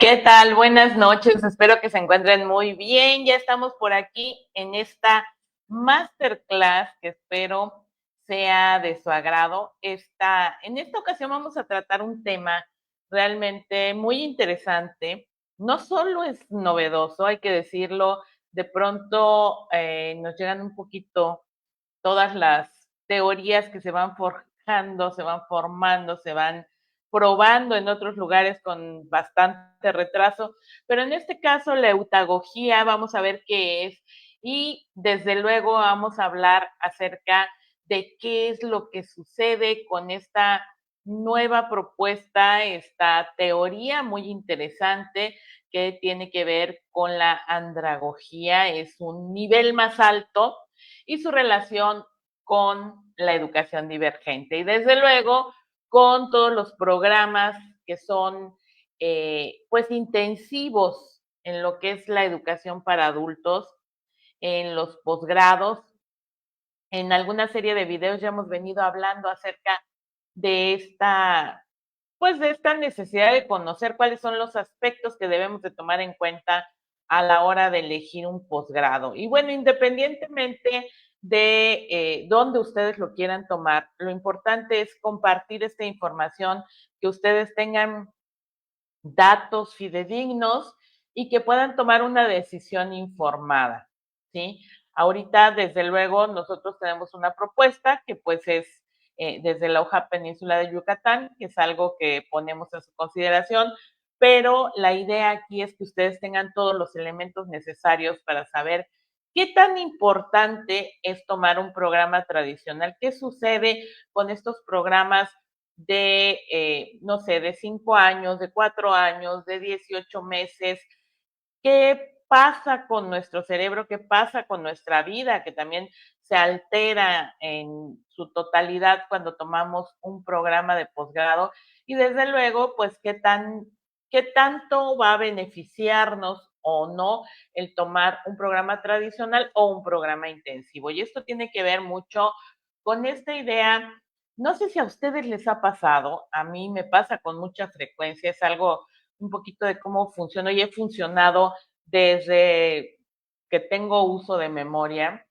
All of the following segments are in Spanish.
¿Qué tal? Buenas noches. Espero que se encuentren muy bien. Ya estamos por aquí en esta masterclass que espero sea de su agrado. En esta ocasión vamos a tratar un tema realmente muy interesante. No solo es novedoso, hay que decirlo, de pronto nos llegan un poquito todas las teorías que se van forjando, se van formando, se van probando en otros lugares con bastante retraso, pero en este caso la eutagogía, vamos a ver qué es y desde luego vamos a hablar acerca de qué es lo que sucede con esta nueva propuesta, esta teoría muy interesante que tiene que ver con la andragogía, es un nivel más alto y su relación con la educación divergente. Y desde luego con todos los programas que son pues intensivos en lo que es la educación para adultos, en los posgrados. En alguna serie de videos ya hemos venido hablando acerca de pues de esta necesidad de conocer cuáles son los aspectos que debemos de tomar en cuenta a la hora de elegir un posgrado. Y bueno, independientemente de dónde ustedes lo quieran tomar, lo importante es compartir esta información, que ustedes tengan datos fidedignos y que puedan tomar una decisión informada, ¿sí? Ahorita, desde luego, nosotros tenemos una propuesta que pues es desde la hoja península de Yucatán, que es algo que ponemos a su consideración, pero la idea aquí es que ustedes tengan todos los elementos necesarios para saber qué tan importante es tomar un programa tradicional, qué sucede con estos programas de, no sé, de 5 años, de 4 años, de 18 meses. ¿Qué pasa con nuestro cerebro? ¿Qué pasa con nuestra vida? Que también se altera en su totalidad cuando tomamos un programa de posgrado. Y desde luego, pues, qué tanto va a beneficiarnos o no el tomar un programa tradicional o un programa intensivo. Y esto tiene que ver mucho con esta idea. No sé si a ustedes les ha pasado, a mí me pasa con mucha frecuencia, es algo un poquito de cómo funciona y he funcionado desde que tengo uso de memoria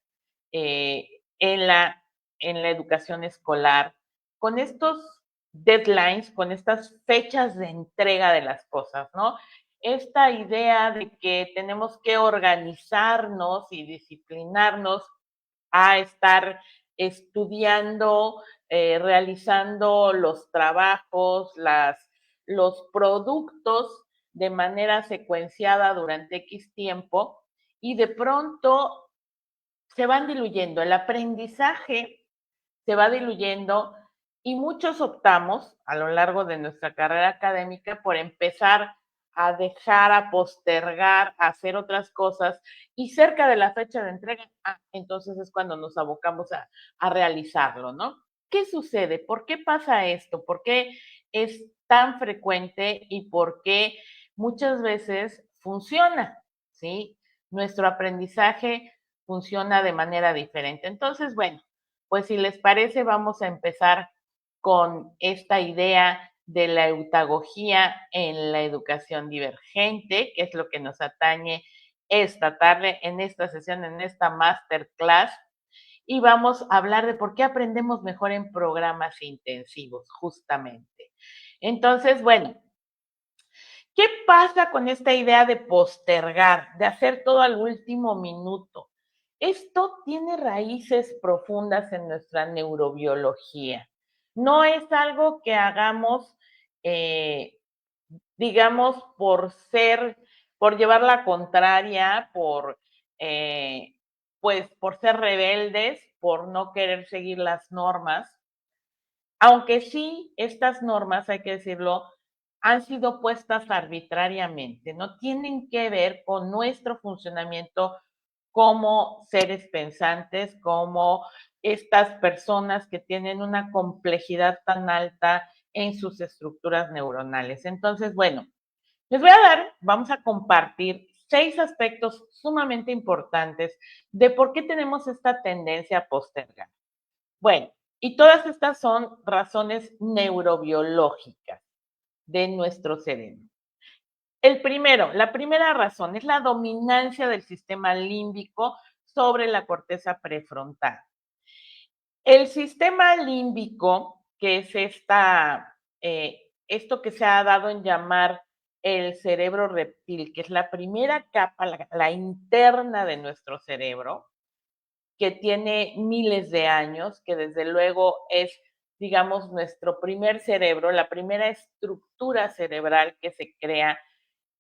eh, en, la, en la educación escolar, con estos deadlines, con estas fechas de entrega de las cosas, ¿no? Esta idea de que tenemos que organizarnos y disciplinarnos a estar estudiando, realizando los trabajos, los productos de manera secuenciada durante X tiempo y de pronto se van diluyendo, el aprendizaje se va diluyendo y muchos optamos a lo largo de nuestra carrera académica por empezar a dejar, a postergar, a hacer otras cosas y cerca de la fecha de entrega, entonces es cuando nos abocamos a realizarlo, ¿no? ¿Qué sucede? ¿Por qué pasa esto? ¿Por qué es tan frecuente y por qué muchas veces funciona? ¿Sí? Nuestro aprendizaje funciona de manera diferente. Entonces, bueno, pues si les parece, vamos a empezar con esta idea de la eutagogía en la educación divergente, que es lo que nos atañe esta tarde en esta sesión, en esta masterclass, y vamos a hablar de por qué aprendemos mejor en programas intensivos, justamente. Entonces, bueno, ¿qué pasa con esta idea de postergar, de hacer todo al último minuto? Esto tiene raíces profundas en nuestra neurobiología. No es algo que hagamos, eh, digamos, por llevar la contraria, eh, pues, por ser rebeldes, por no querer seguir las normas, aunque sí, estas normas, hay que decirlo, han sido puestas arbitrariamente, no tienen que ver con nuestro funcionamiento como seres pensantes, como estas personas que tienen una complejidad tan alta en sus estructuras neuronales. Entonces, bueno, vamos a compartir 6 aspectos sumamente importantes de por qué tenemos esta tendencia a postergar. Bueno, y todas estas son razones neurobiológicas de nuestro cerebro. La primera razón es la dominancia del sistema límbico sobre la corteza prefrontal. El sistema límbico, que es esto que se ha dado en llamar el cerebro reptil, que es la primera capa, la interna de nuestro cerebro, que tiene miles de años, que desde luego es, digamos, nuestro primer cerebro, la primera estructura cerebral que se crea,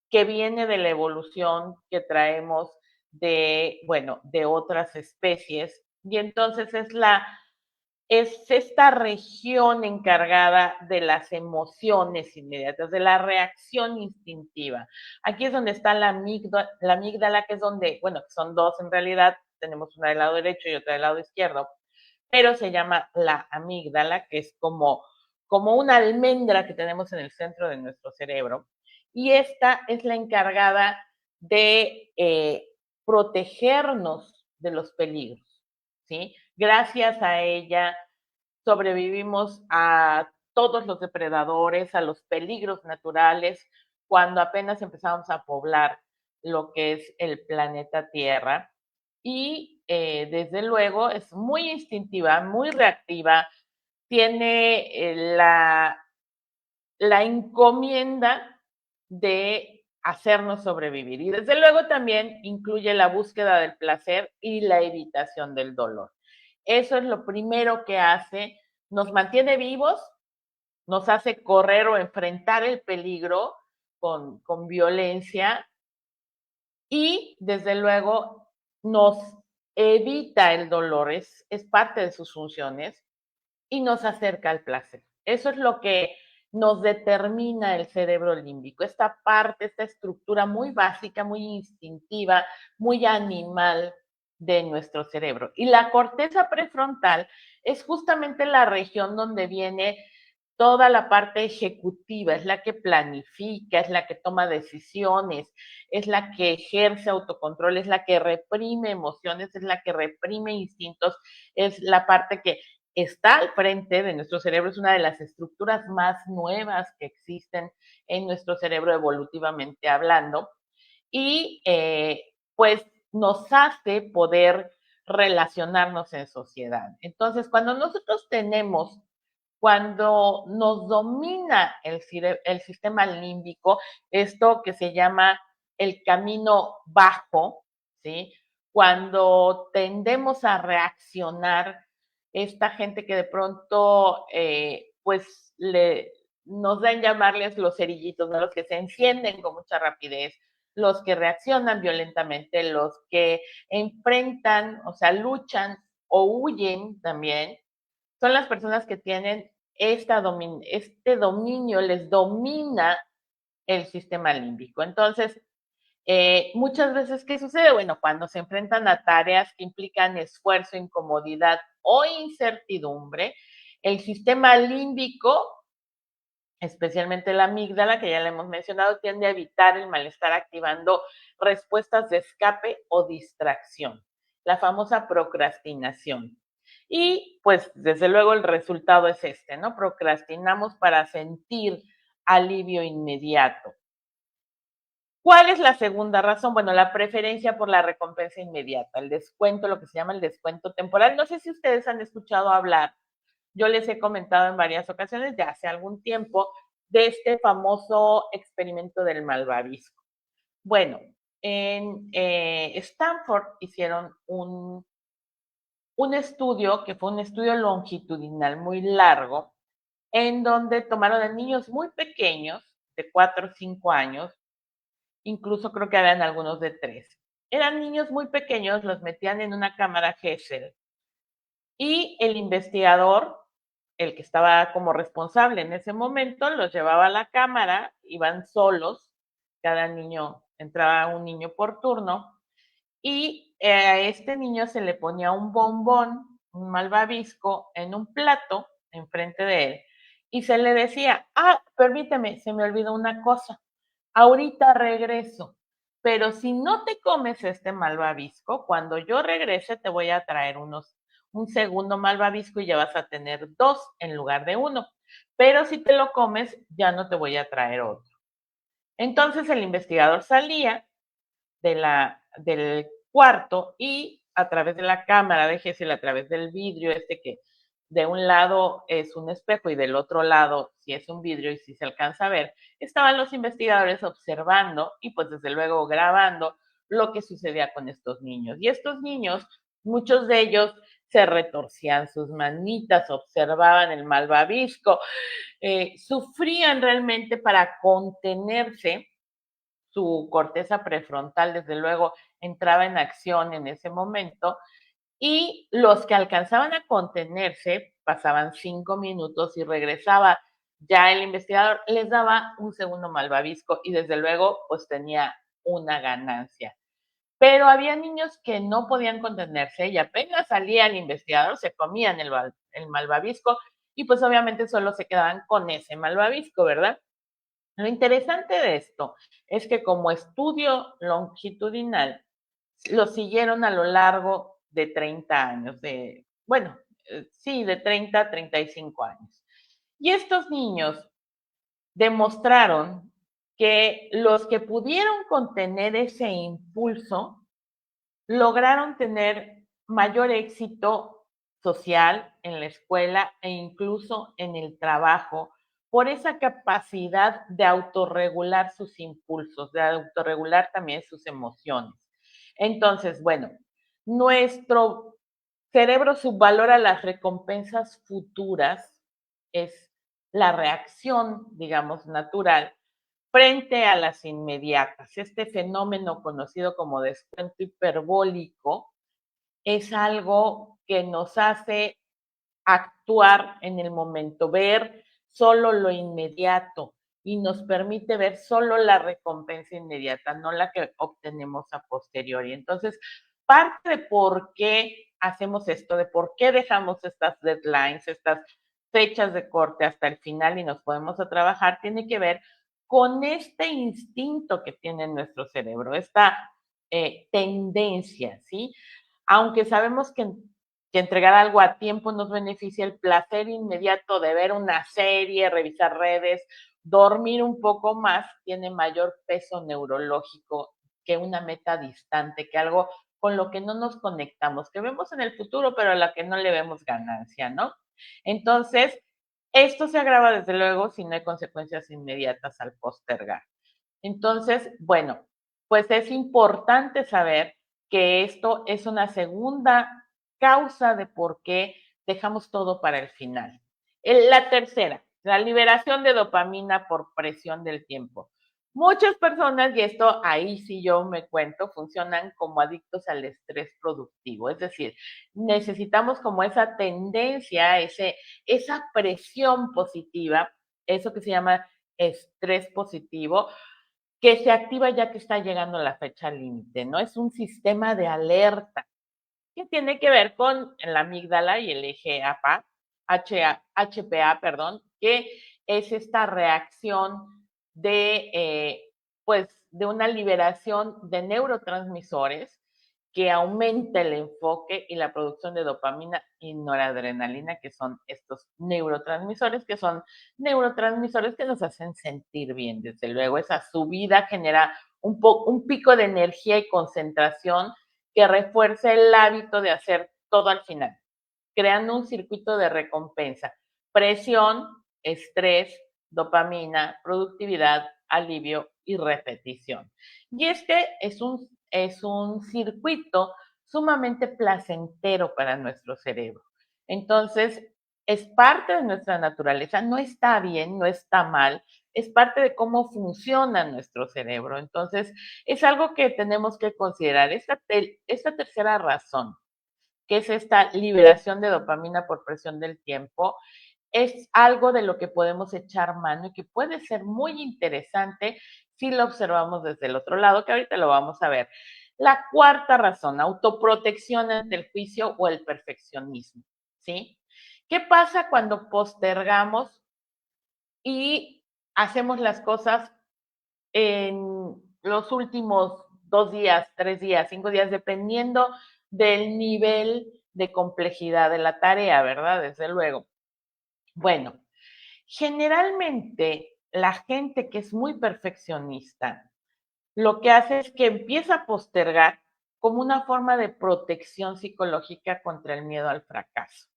que viene de la evolución que traemos de otras especies. Y entonces es esta región encargada de las emociones inmediatas, de la reacción instintiva. Aquí es donde está la amígdala, que es donde, bueno, son dos en realidad, tenemos una del lado derecho y otra del lado izquierdo, pero se llama la amígdala, que es como una almendra que tenemos en el centro de nuestro cerebro. Y esta es la encargada de protegernos de los peligros, ¿sí? Gracias a ella sobrevivimos a todos los depredadores, a los peligros naturales, cuando apenas empezamos a poblar lo que es el planeta Tierra. Y desde luego es muy instintiva, muy reactiva, tiene la encomienda de hacernos sobrevivir. Y desde luego también incluye la búsqueda del placer y la evitación del dolor. Eso es lo primero que hace, nos mantiene vivos, nos hace correr o enfrentar el peligro con violencia y desde luego nos evita el dolor, es parte de sus funciones y nos acerca al placer. Eso es lo que nos determina el cerebro límbico, esta parte, esta estructura muy básica, muy instintiva, muy animal de nuestro cerebro. Y la corteza prefrontal es justamente la región donde viene toda la parte ejecutiva, es la que planifica, es la que toma decisiones, es la que ejerce autocontrol, es la que reprime emociones, es la que reprime instintos, es la parte que está al frente de nuestro cerebro, es una de las estructuras más nuevas que existen en nuestro cerebro evolutivamente hablando, y pues nos hace poder relacionarnos en sociedad. Entonces, cuando nos domina el sistema límbico, esto que se llama el camino bajo, ¿sí? Cuando tendemos a reaccionar, esta gente que de pronto, pues, nos dan llamarles los cerillitos, ¿no? Los que se encienden con mucha rapidez, los que reaccionan violentamente, los que enfrentan, o sea, luchan o huyen también, son las personas que tienen este dominio, les domina el sistema límbico. Entonces, muchas veces, ¿qué sucede? Bueno, cuando se enfrentan a tareas que implican esfuerzo, incomodidad o incertidumbre, el sistema límbico, especialmente la amígdala, que ya le hemos mencionado, tiende a evitar el malestar activando respuestas de escape o distracción, la famosa procrastinación. Y pues desde luego el resultado es ¿no? Procrastinamos para sentir alivio inmediato. ¿Cuál es la segunda razón? Bueno, la preferencia por la recompensa inmediata, el descuento, lo que se llama el descuento temporal. No sé si ustedes han escuchado hablar, yo les he comentado en varias ocasiones, ya hace algún tiempo, de este famoso experimento del malvavisco. Bueno, en Stanford hicieron un estudio que fue un estudio longitudinal muy largo, en donde tomaron a niños muy pequeños, de 4 o 5 años, incluso creo que habían algunos de 3. Eran niños muy pequeños, los metían en una cámara Gesell y el investigador, el que estaba como responsable en ese momento, los llevaba a la cámara, iban solos, cada niño, entraba un niño por turno, y a este niño se le ponía un bombón, un malvavisco, en un plato enfrente de él, y se le decía, permíteme, se me olvidó una cosa, ahorita regreso, pero si no te comes este malvavisco, cuando yo regrese te voy a traer un segundo malvavisco y ya vas a tener 2 en lugar de 1, pero si te lo comes ya no te voy a traer otro. Entonces el investigador salía del cuarto y a través de la cámara de Gesell, a través del vidrio que de un lado es un espejo y del otro lado si es un vidrio y si se alcanza a ver, estaban los investigadores observando y pues desde luego grabando lo que sucedía con estos niños. Y estos niños, muchos de ellos se retorcían sus manitas, observaban el malvavisco, sufrían realmente para contenerse. Su corteza prefrontal, desde luego, entraba en acción en ese momento y los que alcanzaban a contenerse pasaban 5 minutos y regresaba ya el investigador, les daba un segundo malvavisco y desde luego pues tenía una ganancia. Pero había niños que no podían contenerse y apenas salía el investigador se comían el malvavisco y pues obviamente solo se quedaban con ese malvavisco, ¿verdad? Lo interesante de esto es que como estudio longitudinal, lo siguieron a lo largo de 30 años, bueno, sí, de 30 a 35 años. Y estos niños demostraron que los que pudieron contener ese impulso lograron tener mayor éxito social en la escuela e incluso en el trabajo por esa capacidad de autorregular sus impulsos, de autorregular también sus emociones. Entonces, bueno, nuestro cerebro subvalora las recompensas futuras, es la reacción, digamos, natural frente a las inmediatas. Este fenómeno conocido como descuento hiperbólico es algo que nos hace actuar en el momento, ver solo lo inmediato y nos permite ver solo la recompensa inmediata, no la que obtenemos a posteriori. Entonces, parte de por qué hacemos esto, de por qué dejamos estas deadlines, estas fechas de corte hasta el final y nos podemos a trabajar, tiene que ver con este instinto que tiene nuestro cerebro, esta tendencia, ¿sí? Aunque sabemos que entregar algo a tiempo nos beneficia, el placer inmediato de ver una serie, revisar redes, dormir un poco más, tiene mayor peso neurológico que una meta distante, que algo con lo que no nos conectamos, que vemos en el futuro, pero a la que no le vemos ganancia, ¿no? Entonces, esto se agrava desde luego si no hay consecuencias inmediatas al postergar. Entonces, bueno, pues es importante saber que esto es una segunda causa de por qué dejamos todo para el final. La tercera, la liberación de dopamina por presión del tiempo. Muchas personas, y esto ahí sí yo me cuento, funcionan como adictos al estrés productivo. Es decir, necesitamos como esa tendencia, esa presión positiva, eso que se llama estrés positivo, que se activa ya que está llegando la fecha límite, ¿no? Es un sistema de alerta que tiene que ver con la amígdala y el eje HPA, perdón, que es esta reacción pues, de una liberación de neurotransmisores que aumenta el enfoque y la producción de dopamina y noradrenalina, que son estos neurotransmisores, que nos hacen sentir bien. Desde luego, esa subida genera un pico de energía y concentración que refuerce el hábito de hacer todo al final, creando un circuito de recompensa, presión, estrés, dopamina, productividad, alivio y repetición. Y es un circuito sumamente placentero para nuestro cerebro. Entonces, es parte de nuestra naturaleza, no está bien, no está mal, es parte de cómo funciona nuestro cerebro. Entonces, es algo que tenemos que considerar. Esta tercera razón, que es esta liberación de dopamina por presión del tiempo, es algo de lo que podemos echar mano y que puede ser muy interesante si lo observamos desde el otro lado, que ahorita lo vamos a ver. La cuarta razón, autoprotección ante el juicio o el perfeccionismo, ¿sí? ¿Qué pasa cuando postergamos y hacemos las cosas en los últimos 2 días, 3 días, 5 días, dependiendo del nivel de complejidad de la tarea, ¿verdad? Desde luego. Bueno, generalmente la gente que es muy perfeccionista, lo que hace es que empieza a postergar como una forma de protección psicológica contra el miedo al fracaso,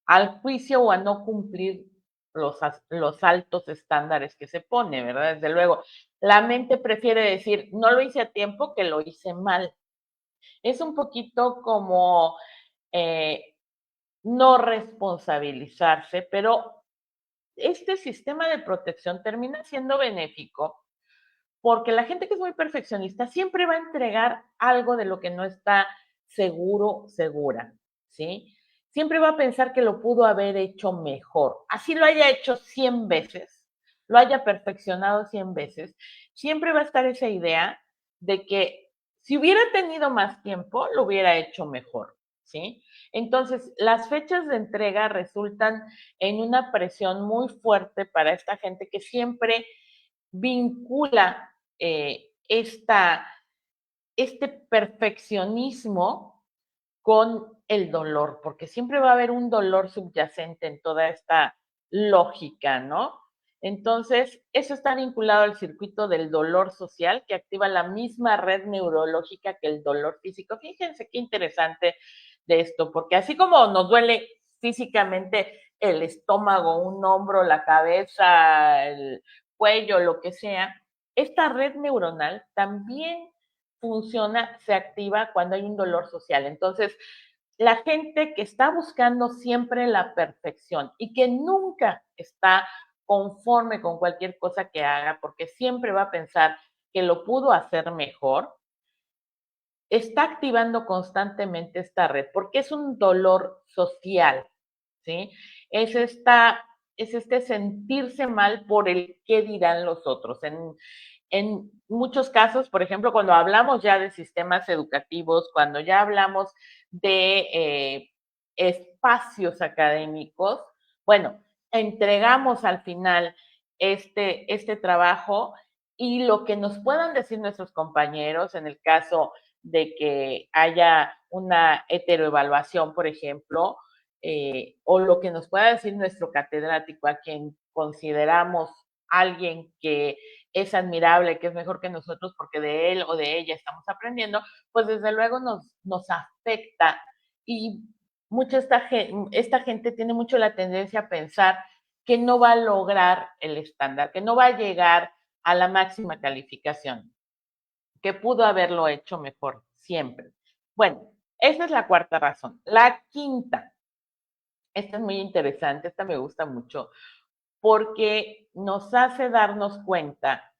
al juicio o a no cumplir los altos estándares que se pone, ¿verdad? Desde luego, la mente prefiere decir, no lo hice a tiempo que lo hice mal. Es un poquito como no responsabilizarse, pero este sistema de protección termina siendo benéfico porque la gente que es muy perfeccionista siempre va a entregar algo de lo que no está seguro, segura, ¿sí? Siempre va a pensar que lo pudo haber hecho mejor. Así lo haya hecho 100 veces, lo haya perfeccionado 100 veces, siempre va a estar esa idea de que si hubiera tenido más tiempo, lo hubiera hecho mejor, ¿sí? Entonces, las fechas de entrega resultan en una presión muy fuerte para esta gente que siempre vincula este perfeccionismo con el dolor, porque siempre va a haber un dolor subyacente en toda esta lógica, ¿no? Entonces, eso está vinculado al circuito del dolor social que activa la misma red neurológica que el dolor físico. Fíjense qué interesante de esto, porque así como nos duele físicamente el estómago, un hombro, la cabeza, el cuello, lo que sea, esta red neuronal también funciona, se activa cuando hay un dolor social. Entonces, la gente que está buscando siempre la perfección y que nunca está conforme con cualquier cosa que haga, porque siempre va a pensar que lo pudo hacer mejor, está activando constantemente esta red, porque es un dolor social, ¿sí? Es esta, es este sentirse mal por el qué dirán los otros. En muchos casos, por ejemplo, cuando hablamos ya de sistemas educativos, cuando ya hablamos de espacios académicos, bueno, entregamos al final este trabajo y lo que nos puedan decir nuestros compañeros, en el caso de que haya una heteroevaluación, por ejemplo, o lo que nos pueda decir nuestro catedrático, a quien consideramos alguien que es admirable, que es mejor que nosotros porque de él o de ella estamos aprendiendo, pues desde luego nos afecta y mucha esta gente tiene mucho la tendencia a pensar que no va a lograr el estándar, que no va a llegar a la máxima calificación, que pudo haberlo hecho mejor siempre. Bueno, esa es la cuarta razón. La quinta, esta es muy interesante, esta me gusta mucho, porque nos hace darnos cuenta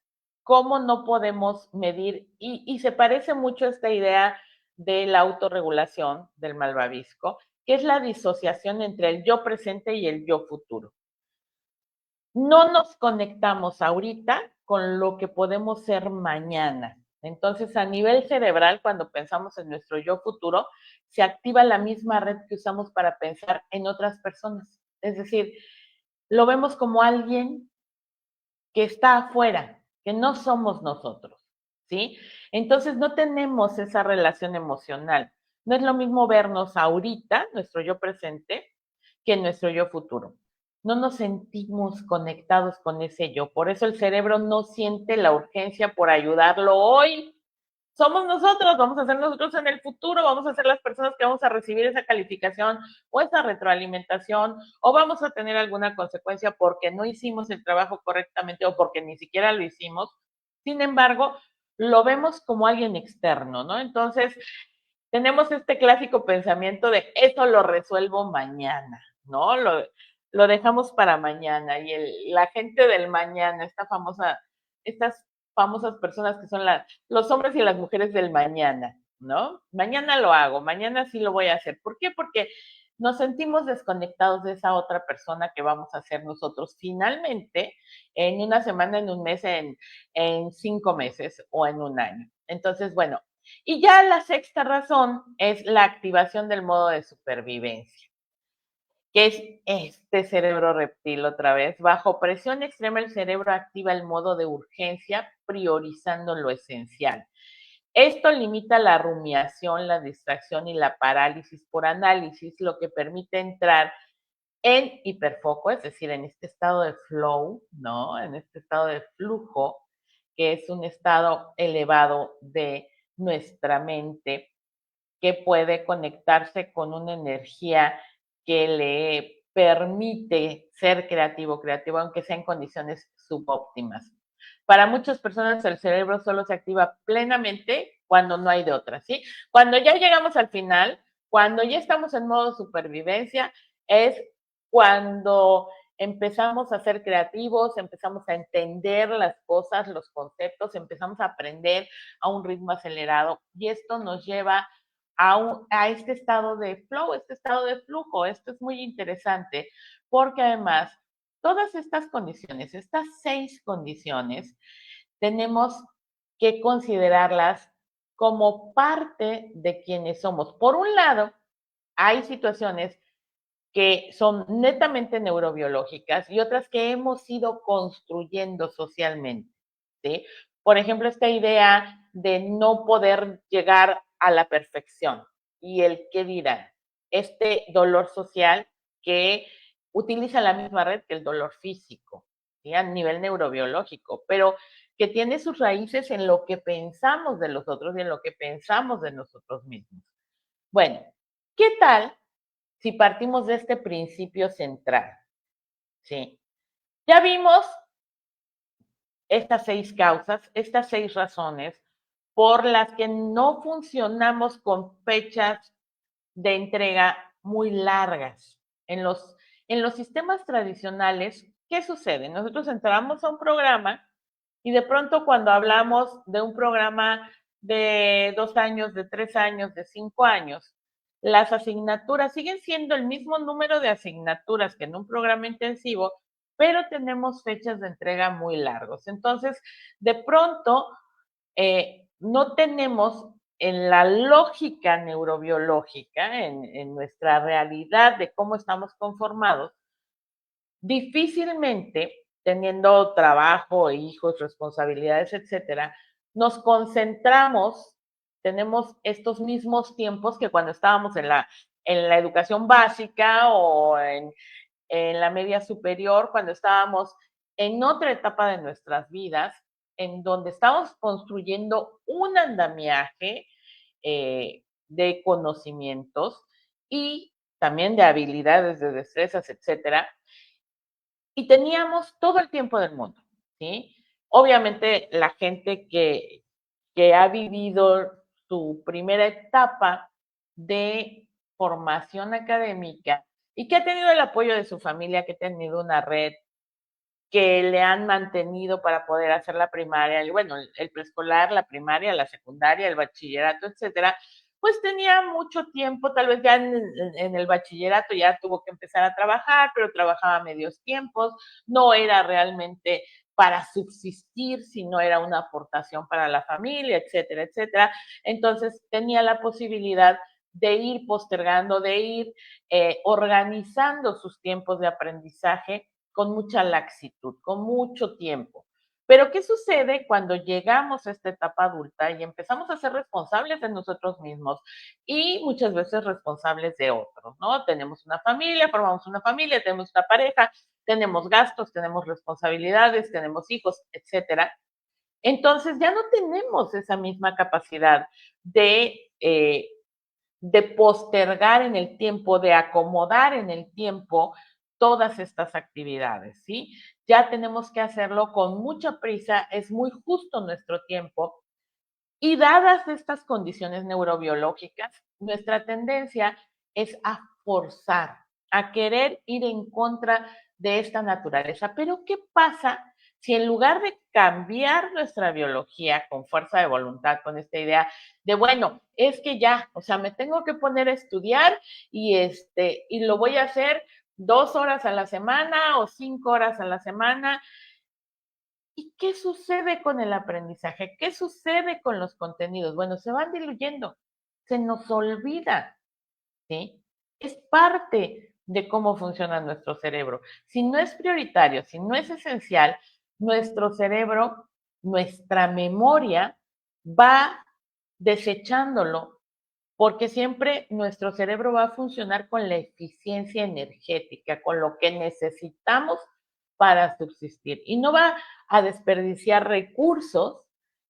cómo no podemos medir, y se parece mucho a esta idea de la autorregulación del malvavisco, que es la disociación entre el yo presente y el yo futuro. No nos conectamos ahorita con lo que podemos ser mañana. Entonces, a nivel cerebral, cuando pensamos en nuestro yo futuro, se activa la misma red que usamos para pensar en otras personas. Es decir, lo vemos como alguien que está afuera, que no somos nosotros, ¿sí? Entonces no tenemos esa relación emocional. No es lo mismo vernos ahorita, nuestro yo presente, que nuestro yo futuro. No nos sentimos conectados con ese yo. Por eso el cerebro no siente la urgencia por ayudarlo hoy. Somos nosotros, vamos a ser nosotros en el futuro, vamos a ser las personas que vamos a recibir esa calificación o esa retroalimentación, o vamos a tener alguna consecuencia porque no hicimos el trabajo correctamente o porque ni siquiera lo hicimos. Sin embargo, lo vemos como alguien externo, ¿no? Entonces, tenemos este clásico pensamiento de eso lo resuelvo mañana, ¿no? Lo dejamos para mañana y la gente del mañana, estas famosas personas que son los hombres y las mujeres del mañana, ¿no? Mañana lo hago, mañana sí lo voy a hacer. ¿Por qué? Porque nos sentimos desconectados de esa otra persona que vamos a ser nosotros finalmente en una semana, en un mes, en 5 meses o en un año. Entonces, bueno, y ya la sexta razón es la activación del modo de supervivencia, que es este cerebro reptil otra vez. Bajo presión extrema el cerebro activa el modo de urgencia priorizando lo esencial. Esto limita la rumiación, la distracción y la parálisis por análisis, lo que permite entrar en hiperfoco, es decir, en este estado de flow, ¿no? En este estado de flujo, que es un estado elevado de nuestra mente que puede conectarse con una energía que le permite ser creativo, creativo, aunque sea en condiciones subóptimas. Para muchas personas el cerebro solo se activa plenamente cuando no hay de otra, ¿sí? Cuando ya llegamos al final, cuando ya estamos en modo supervivencia, es cuando empezamos a ser creativos, empezamos a entender las cosas, los conceptos, empezamos a aprender a un ritmo acelerado y esto nos lleva a este estado de flow, este estado de flujo. Esto es muy interesante porque además todas estas condiciones, estas 6 condiciones, tenemos que considerarlas como parte de quienes somos. Por un lado, hay situaciones que son netamente neurobiológicas y otras que hemos ido construyendo socialmente, ¿sí? Por ejemplo, esta idea de no poder llegar a la perfección y el qué dirán, este dolor social que utiliza la misma red que el dolor físico, ¿sí? A nivel neurobiológico, pero que tiene sus raíces en lo que pensamos de los otros y en lo que pensamos de nosotros mismos. Bueno, ¿qué tal si partimos de este principio central? ¿Sí? Ya vimos estas 6 causas, estas 6 razones por las que no funcionamos con fechas de entrega muy largas. En los sistemas tradicionales, ¿qué sucede? Nosotros entramos a un programa y de pronto cuando hablamos de un programa de 2 años, de 3 años, de 5 años, las asignaturas siguen siendo el mismo número de asignaturas que en un programa intensivo, pero tenemos fechas de entrega muy largos. Entonces, de pronto, no tenemos en la lógica neurobiológica, en nuestra realidad de cómo estamos conformados, difícilmente teniendo trabajo, hijos, responsabilidades, etcétera, nos concentramos, tenemos estos mismos tiempos que cuando estábamos en la educación básica o en la media superior, cuando estábamos en otra etapa de nuestras vidas, en donde estamos construyendo un andamiaje de conocimientos y también de habilidades, de destrezas, etcétera, y teníamos todo el tiempo del mundo, ¿sí? Obviamente la gente que ha vivido su primera etapa de formación académica y que ha tenido el apoyo de su familia, que ha tenido una red que le han mantenido para poder hacer la primaria, y bueno, el preescolar, la primaria, la secundaria, el bachillerato, etcétera, pues tenía mucho tiempo, tal vez ya en el bachillerato ya tuvo que empezar a trabajar, pero trabajaba a medios tiempos, no era realmente para subsistir, sino era una aportación para la familia, etcétera, etcétera. Entonces tenía la posibilidad de ir postergando, de ir organizando sus tiempos de aprendizaje con mucha laxitud, con mucho tiempo. Pero ¿qué sucede cuando llegamos a esta etapa adulta y empezamos a ser responsables de nosotros mismos y muchas veces responsables de otros, ¿no? Tenemos una familia, formamos una familia, tenemos una pareja, tenemos gastos, tenemos responsabilidades, tenemos hijos, etcétera. Entonces ya no tenemos esa misma capacidad de postergar en el tiempo, de acomodar en el tiempo todas estas actividades, ¿sí? Ya tenemos que hacerlo con mucha prisa, es muy justo nuestro tiempo y dadas estas condiciones neurobiológicas, nuestra tendencia es a forzar, a querer ir en contra de esta naturaleza. Pero ¿qué pasa si en lugar de cambiar nuestra biología con fuerza de voluntad, con esta idea de, bueno, es que ya, o sea, me tengo que poner a estudiar y lo voy a hacer 2 horas a la semana o 5 horas a la semana? ¿Y qué sucede con el aprendizaje? ¿Qué sucede con los contenidos? Bueno, se van diluyendo, se nos olvida, ¿sí? Es parte de cómo funciona nuestro cerebro. Si no es prioritario, si no es esencial, nuestro cerebro, nuestra memoria va desechándolo porque siempre nuestro cerebro va a funcionar con la eficiencia energética, con lo que necesitamos para subsistir, y no va a desperdiciar recursos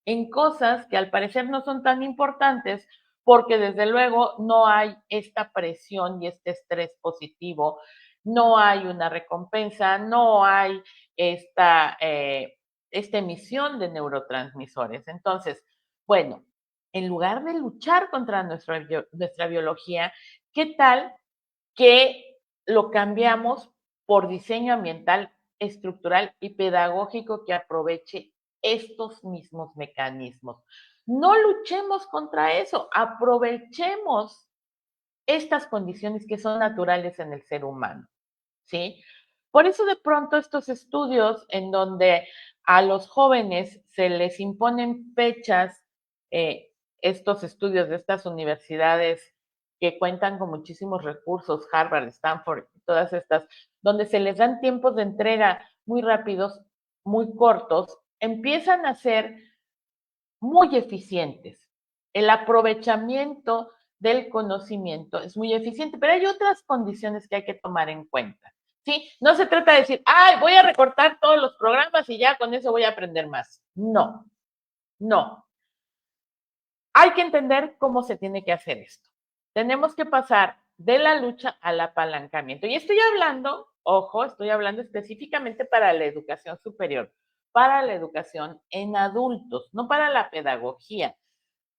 en cosas que al parecer no son tan importantes, porque desde luego no hay esta presión y este estrés positivo, no hay una recompensa, no hay esta emisión de neurotransmisores. Entonces, bueno, en lugar de luchar contra nuestra biología, ¿qué tal que lo cambiamos por diseño ambiental, estructural y pedagógico que aproveche estos mismos mecanismos? No luchemos contra eso, aprovechemos estas condiciones que son naturales en el ser humano, ¿sí? Por eso de pronto estos estudios en donde a los jóvenes se les imponen fechas, eh, estos estudios de estas universidades que cuentan con muchísimos recursos, Harvard, Stanford, todas estas, donde se les dan tiempos de entrega muy rápidos, muy cortos, empiezan a ser muy eficientes. El aprovechamiento del conocimiento es muy eficiente, pero hay otras condiciones que hay que tomar en cuenta. ¿Sí? No se trata de decir, ay, voy a recortar todos los programas y ya con eso voy a aprender más. No, no. Hay que entender cómo se tiene que hacer esto. Tenemos que pasar de la lucha al apalancamiento. Y estoy hablando, ojo, estoy hablando específicamente para la educación superior, para la educación en adultos, no para la pedagogía.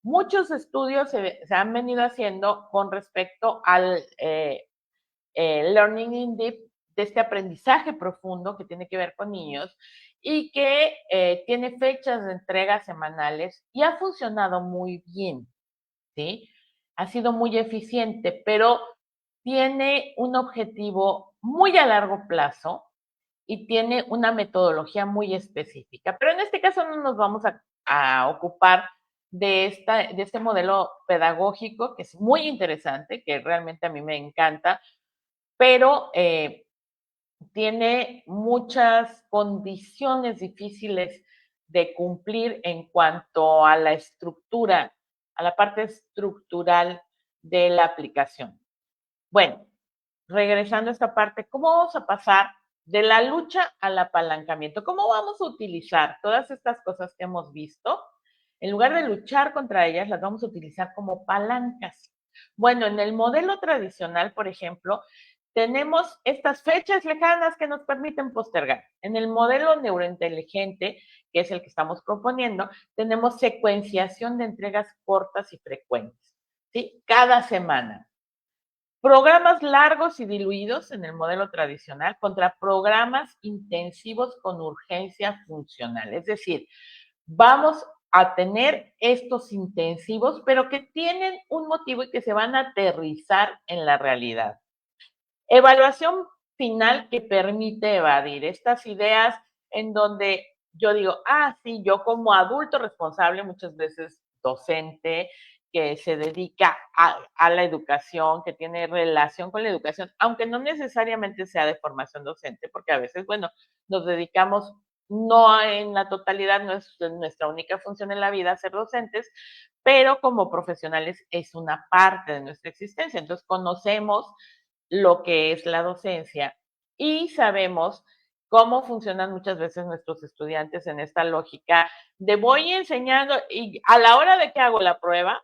Muchos estudios se han venido haciendo con respecto al Learning in Deep, de este aprendizaje profundo que tiene que ver con niños y que tiene fechas de entrega semanales y ha funcionado muy bien, ¿sí? Ha sido muy eficiente, pero tiene un objetivo muy a largo plazo y tiene una metodología muy específica. Pero en este caso no nos vamos a ocupar de este modelo pedagógico, que es muy interesante, que realmente a mí me encanta, pero tiene muchas condiciones difíciles de cumplir en cuanto a la estructura, a la parte estructural de la aplicación. Bueno, regresando a esta parte, ¿cómo vamos a pasar de la lucha al apalancamiento? ¿Cómo vamos a utilizar todas estas cosas que hemos visto? En lugar de luchar contra ellas, las vamos a utilizar como palancas. Bueno, en el modelo tradicional, por ejemplo, tenemos estas fechas lejanas que nos permiten postergar. En el modelo neurointeligente, que es el que estamos proponiendo, tenemos secuenciación de entregas cortas y frecuentes, ¿sí? Cada semana. Programas largos y diluidos en el modelo tradicional contra programas intensivos con urgencia funcional. Es decir, vamos a tener estos intensivos, pero que tienen un motivo y que se van a aterrizar en la realidad. Evaluación final que permite evadir estas ideas en donde yo digo, sí, yo como adulto responsable, muchas veces docente, que se dedica a la educación, que tiene relación con la educación, aunque no necesariamente sea de formación docente, porque a veces, bueno, nos dedicamos, no en la totalidad, no es nuestra única función en la vida ser docentes, pero como profesionales es una parte de nuestra existencia. Entonces conocemos lo que es la docencia y sabemos cómo funcionan muchas veces nuestros estudiantes en esta lógica de voy enseñando y a la hora de que hago la prueba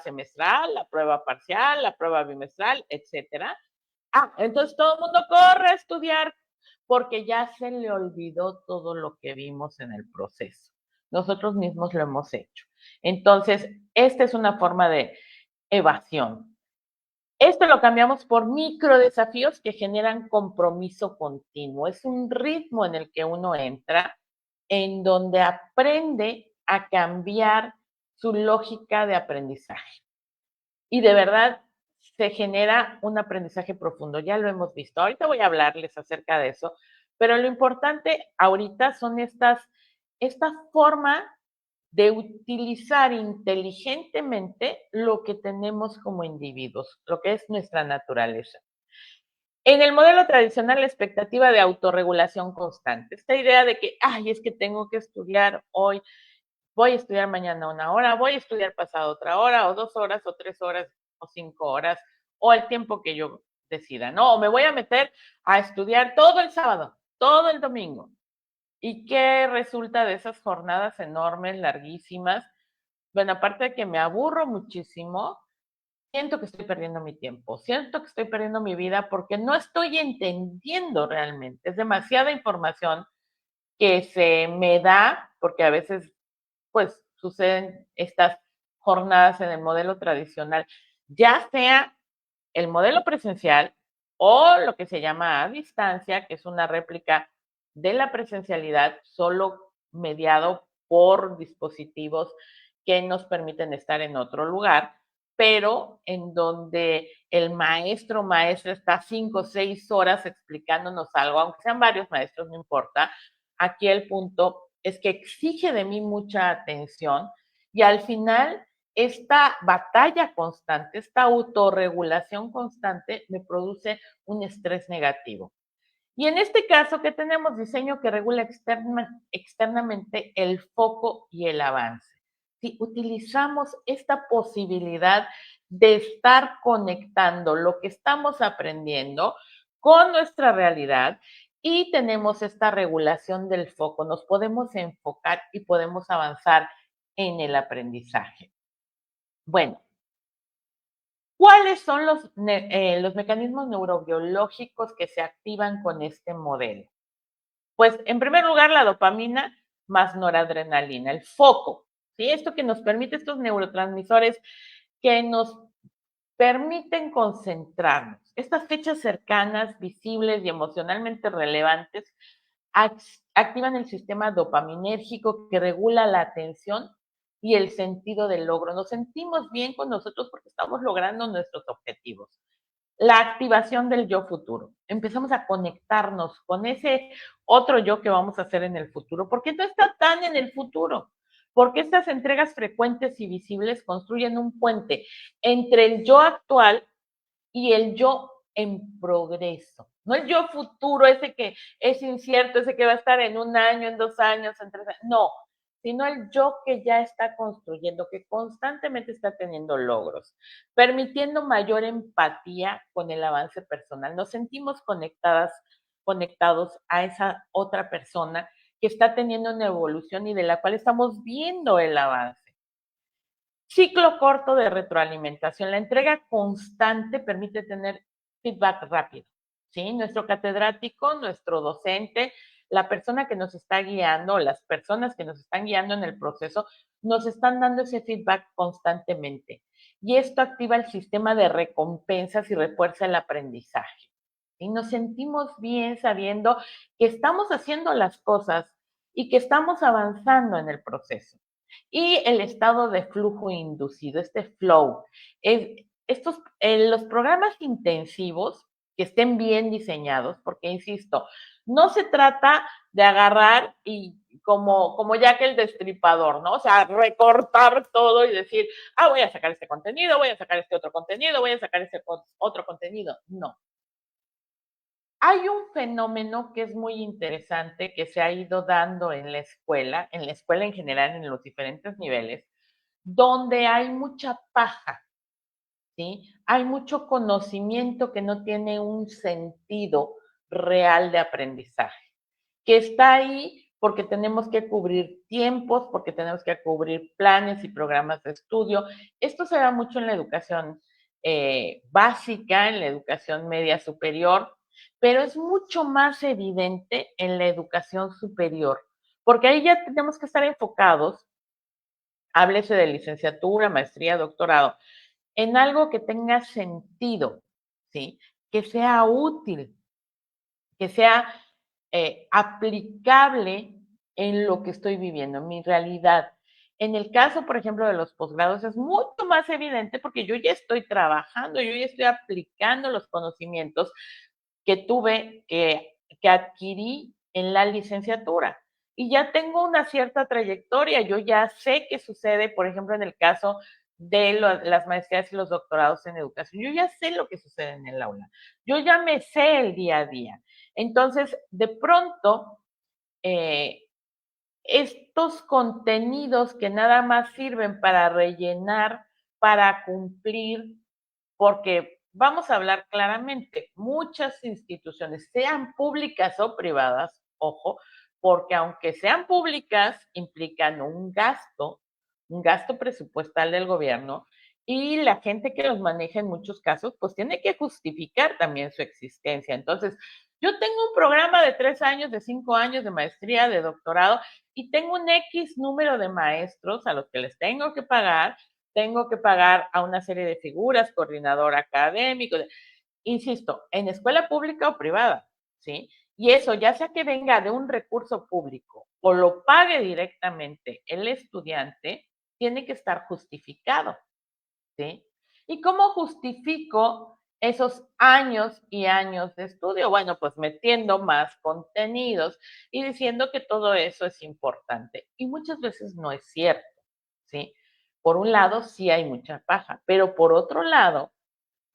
semestral, la prueba parcial, la prueba bimestral, etcétera. Entonces todo el mundo corre a estudiar porque ya se le olvidó todo lo que vimos en el proceso. Nosotros mismos lo hemos hecho. Entonces, esta es una forma de evasión. Esto lo cambiamos por micro desafíos que generan compromiso continuo. Es un ritmo en el que uno entra, en donde aprende a cambiar su lógica de aprendizaje. Y de verdad se genera un aprendizaje profundo. Ya lo hemos visto. Ahorita voy a hablarles acerca de eso, pero lo importante ahorita son esta forma de utilizar inteligentemente lo que tenemos como individuos, lo que es nuestra naturaleza. En el modelo tradicional, la expectativa de autorregulación constante, esta idea de que, es que tengo que estudiar hoy voy a estudiar mañana 1 hora, voy a estudiar pasado otra hora, o 2 horas, o 3 horas, o 5 horas, o el tiempo que yo decida, ¿no? O me voy a meter a estudiar todo el sábado, todo el domingo. ¿Y qué resulta de esas jornadas enormes, larguísimas? Bueno, aparte de que me aburro muchísimo, siento que estoy perdiendo mi tiempo, siento que estoy perdiendo mi vida porque no estoy entendiendo realmente. Es demasiada información que se me da, porque a veces, pues, suceden estas jornadas en el modelo tradicional, ya sea el modelo presencial o lo que se llama a distancia, que es una réplica de la presencialidad, solo mediado por dispositivos que nos permiten estar en otro lugar, pero en donde el maestro o maestra está 5 o 6 horas explicándonos algo, aunque sean varios maestros, no importa. Aquí el punto es que exige de mí mucha atención y al final esta batalla constante, esta autorregulación constante me produce un estrés negativo. Y en este caso, ¿qué tenemos? Diseño que regula externamente el foco y el avance. Si utilizamos esta posibilidad de estar conectando lo que estamos aprendiendo con nuestra realidad y tenemos esta regulación del foco, nos podemos enfocar y podemos avanzar en el aprendizaje. Bueno, ¿cuáles son los mecanismos neurobiológicos que se activan con este modelo? Pues, en primer lugar, la dopamina más noradrenalina, el foco, ¿sí? Esto que nos permite, estos neurotransmisores que nos permiten concentrarnos. Estas fechas cercanas, visibles y emocionalmente relevantes activan el sistema dopaminérgico que regula la atención y el sentido del logro. Nos sentimos bien con nosotros porque estamos logrando nuestros objetivos. La activación del yo futuro. Empezamos a conectarnos con ese otro yo que vamos a hacer en el futuro, porque no está tan en el futuro, porque estas entregas frecuentes y visibles construyen un puente entre el yo actual y el yo en progreso. No el yo futuro, ese que es incierto, ese que va a estar en 1 año, en 2 años, en 3 años. No, sino el yo que ya está construyendo, que constantemente está teniendo logros, permitiendo mayor empatía con el avance personal. Nos sentimos conectados a esa otra persona que está teniendo una evolución y de la cual estamos viendo el avance. Ciclo corto de retroalimentación. La entrega constante permite tener feedback rápido. ¿Sí? Nuestro catedrático, nuestro docente, la persona que nos está guiando, las personas que nos están guiando en el proceso, nos están dando ese feedback constantemente. Y esto activa el sistema de recompensas y refuerza el aprendizaje. Y nos sentimos bien sabiendo que estamos haciendo las cosas y que estamos avanzando en el proceso. Y el estado de flujo inducido, este flow. Los programas intensivos que estén bien diseñados, porque insisto, no se trata de agarrar y como ya que el destripador, ¿no? O sea, recortar todo y decir, voy a sacar este contenido, voy a sacar este otro contenido, voy a sacar este otro contenido. No. Hay un fenómeno que es muy interesante que se ha ido dando en la escuela en general, en los diferentes niveles, donde hay mucha paja, ¿sí? Hay mucho conocimiento que no tiene un sentido real de aprendizaje, que está ahí porque tenemos que cubrir tiempos, porque tenemos que cubrir planes y programas de estudio. Esto se da mucho en la educación básica, en la educación media superior, pero es mucho más evidente en la educación superior, porque ahí ya tenemos que estar enfocados, háblese de licenciatura, maestría, doctorado, en algo que tenga sentido, ¿sí? Que sea útil, que sea aplicable en lo que estoy viviendo, en mi realidad. En el caso, por ejemplo, de los posgrados es mucho más evidente porque yo ya estoy trabajando, yo ya estoy aplicando los conocimientos que tuve, que adquirí en la licenciatura. Y ya tengo una cierta trayectoria, yo ya sé qué sucede, por ejemplo, en el caso de las maestrías y los doctorados en educación. Yo ya sé lo que sucede en el aula. Yo ya me sé el día a día. Entonces, de pronto, eh, estos contenidos que nada más sirven para rellenar, para cumplir, porque vamos a hablar claramente, muchas instituciones, sean públicas o privadas, ojo, porque aunque sean públicas, implican un gasto presupuestal del gobierno, y la gente que los maneja en muchos casos, pues tiene que justificar también su existencia. Entonces, yo tengo un programa de 3 años, de 5 años, de maestría, de doctorado, y tengo un X número de maestros a los que les tengo que pagar a una serie de figuras, coordinador académico, insisto, en escuela pública o privada, ¿sí? Y eso, ya sea que venga de un recurso público o lo pague directamente el estudiante, tiene que estar justificado, ¿sí? ¿Y cómo justifico esos años y años de estudio? Bueno, pues metiendo más contenidos y diciendo que todo eso es importante. Y muchas veces no es cierto, ¿sí? Por un lado, sí hay mucha paja, pero por otro lado,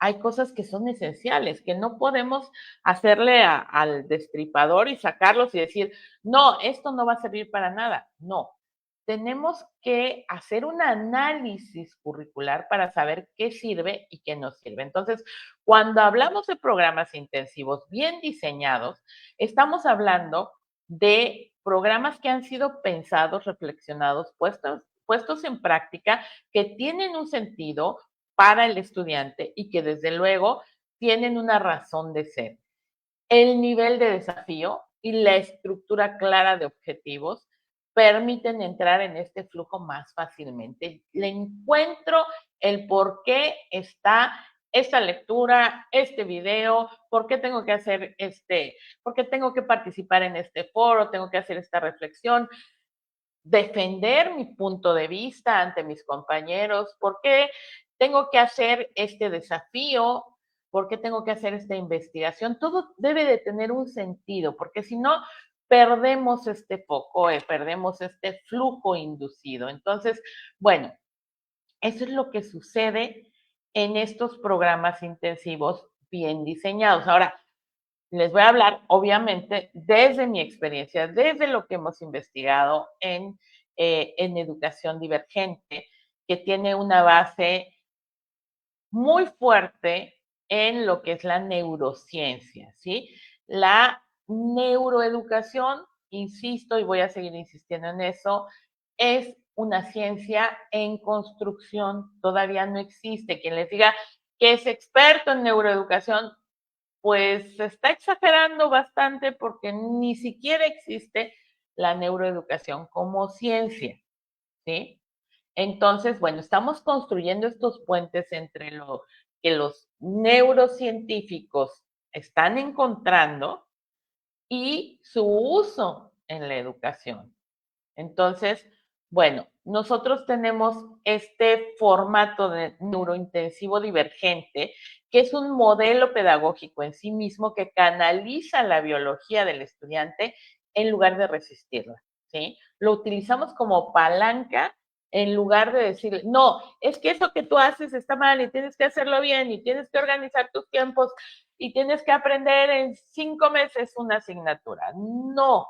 hay cosas que son esenciales, que no podemos hacerle al destripador y sacarlos y decir, no, esto no va a servir para nada. No, tenemos que hacer un análisis curricular para saber qué sirve y qué no sirve. Entonces, cuando hablamos de programas intensivos bien diseñados, estamos hablando de programas que han sido pensados, reflexionados, puestos en práctica, que tienen un sentido para el estudiante y que desde luego tienen una razón de ser. El nivel de desafío y la estructura clara de objetivos permiten entrar en este flujo más fácilmente. Le encuentro el por qué está esta lectura, este video, por qué tengo que hacer por qué tengo que participar en este foro, tengo que hacer esta reflexión, defender mi punto de vista ante mis compañeros, por qué tengo que hacer este desafío, por qué tengo que hacer esta investigación. Todo debe de tener un sentido, porque si no, perdemos este foco, perdemos este flujo inducido. Entonces, bueno, eso es lo que sucede en estos programas intensivos bien diseñados. Ahora, les voy a hablar, obviamente, desde mi experiencia, desde lo que hemos investigado en educación divergente, que tiene una base muy fuerte en lo que es la neurociencia, ¿sí? La neuroeducación, insisto y voy a seguir insistiendo en eso, es una ciencia en construcción, todavía no existe. Quien les diga que es experto en neuroeducación, pues está exagerando bastante porque ni siquiera existe la neuroeducación como ciencia, ¿sí? Entonces, bueno, estamos construyendo estos puentes entre lo que los neurocientíficos están encontrando y su uso en la educación. Entonces, bueno, nosotros tenemos este formato de neurointensivo divergente, que es un modelo pedagógico en sí mismo que canaliza la biología del estudiante en lugar de resistirla, ¿sí? Lo utilizamos como palanca en lugar de decir, no, es que eso que tú haces está mal y tienes que hacerlo bien y tienes que organizar tus tiempos y tienes que aprender en 5 meses una asignatura. No,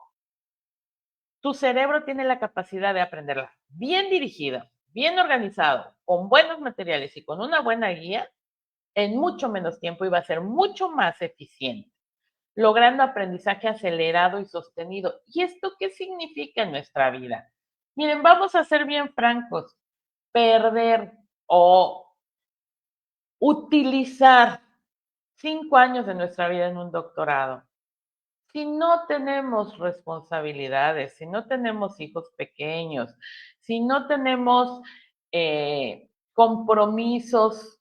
tu cerebro tiene la capacidad de aprenderla bien dirigida, bien organizado, con buenos materiales y con una buena guía, en mucho menos tiempo y va a ser mucho más eficiente, logrando aprendizaje acelerado y sostenido. ¿Y esto qué significa en nuestra vida? Miren, vamos a ser bien francos. Perder o utilizar 5 años de nuestra vida en un doctorado, si no tenemos responsabilidades, si no tenemos hijos pequeños, si no tenemos compromisos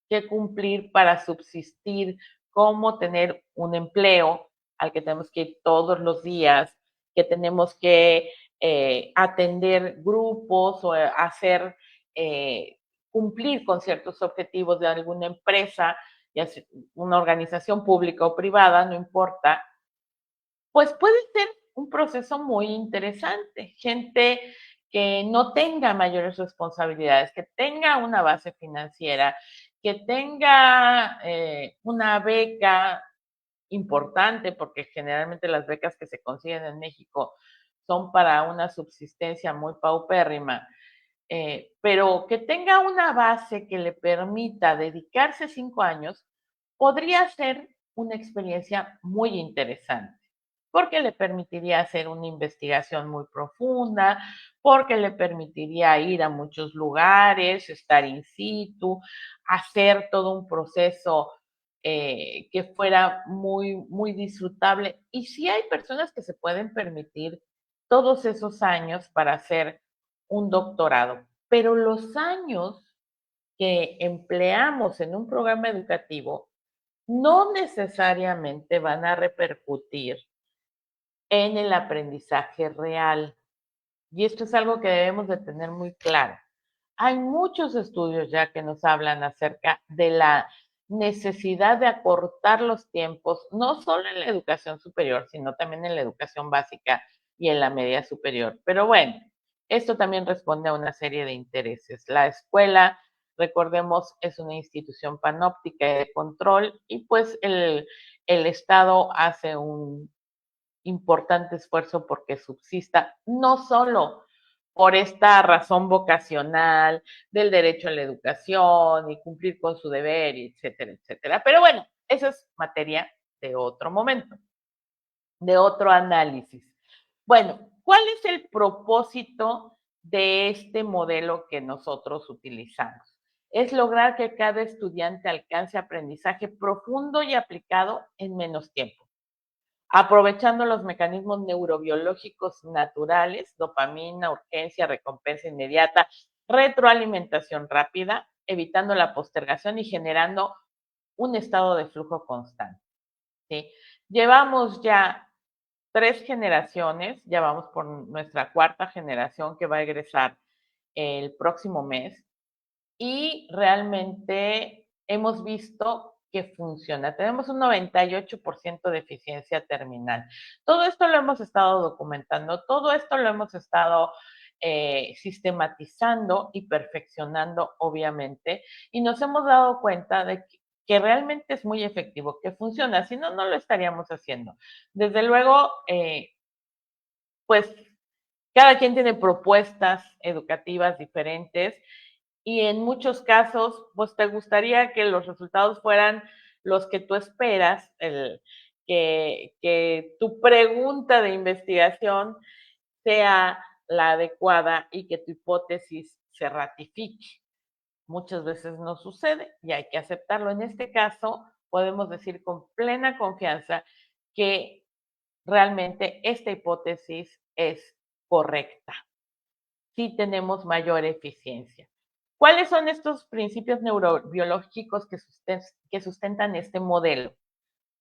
que cumplir para subsistir, como tener un empleo al que tenemos que ir todos los días, que tenemos que atender grupos o hacer, cumplir con ciertos objetivos de alguna empresa, ya sea una organización pública o privada, no importa, pues puede ser un proceso muy interesante. Gente que no tenga mayores responsabilidades, que tenga una base financiera, que tenga una beca importante, porque generalmente las becas que se consiguen en México son para una subsistencia muy paupérrima, pero que tenga una base que le permita dedicarse 5 años, podría ser una experiencia muy interesante, porque le permitiría hacer una investigación muy profunda, porque le permitiría ir a muchos lugares, estar in situ, hacer todo un proceso que fuera muy, muy disfrutable. Y sí hay personas que se pueden permitir todos esos años para hacer un doctorado, pero los años que empleamos en un programa educativo no necesariamente van a repercutir en el aprendizaje real. Y esto es algo que debemos de tener muy claro. Hay muchos estudios ya que nos hablan acerca de la necesidad de acortar los tiempos, no solo en la educación superior, sino también en la educación básica y en la media superior. Pero bueno, esto también responde a una serie de intereses. La escuela, recordemos, es una institución panóptica y de control y pues el Estado hace un importante esfuerzo porque subsista, no solo por esta razón vocacional del derecho a la educación y cumplir con su deber, etcétera, etcétera. Pero bueno, eso es materia de otro momento, de otro análisis. Bueno, ¿cuál es el propósito de este modelo que nosotros utilizamos? Es lograr que cada estudiante alcance aprendizaje profundo y aplicado en menos tiempo, aprovechando los mecanismos neurobiológicos naturales, dopamina, urgencia, recompensa inmediata, retroalimentación rápida, evitando la postergación y generando un estado de flujo constante. ¿Sí? Llevamos ya 3 generaciones, ya vamos por nuestra 4ª generación que va a egresar el próximo mes y realmente hemos visto que funciona. Tenemos un 98% de eficiencia terminal. Todo esto lo hemos estado documentando, todo esto lo hemos estado sistematizando y perfeccionando, obviamente, y nos hemos dado cuenta de que realmente es muy efectivo, que funciona, si no, no lo estaríamos haciendo. Desde luego, pues cada quien tiene propuestas educativas diferentes y en muchos casos, pues te gustaría que los resultados fueran los que tú esperas, que tu pregunta de investigación sea la adecuada y que tu hipótesis se ratifique. Muchas veces no sucede y hay que aceptarlo. En este caso, podemos decir con plena confianza que realmente esta hipótesis es correcta. Sí tenemos mayor eficiencia. ¿Cuáles son estos principios neurobiológicos que sustentan este modelo?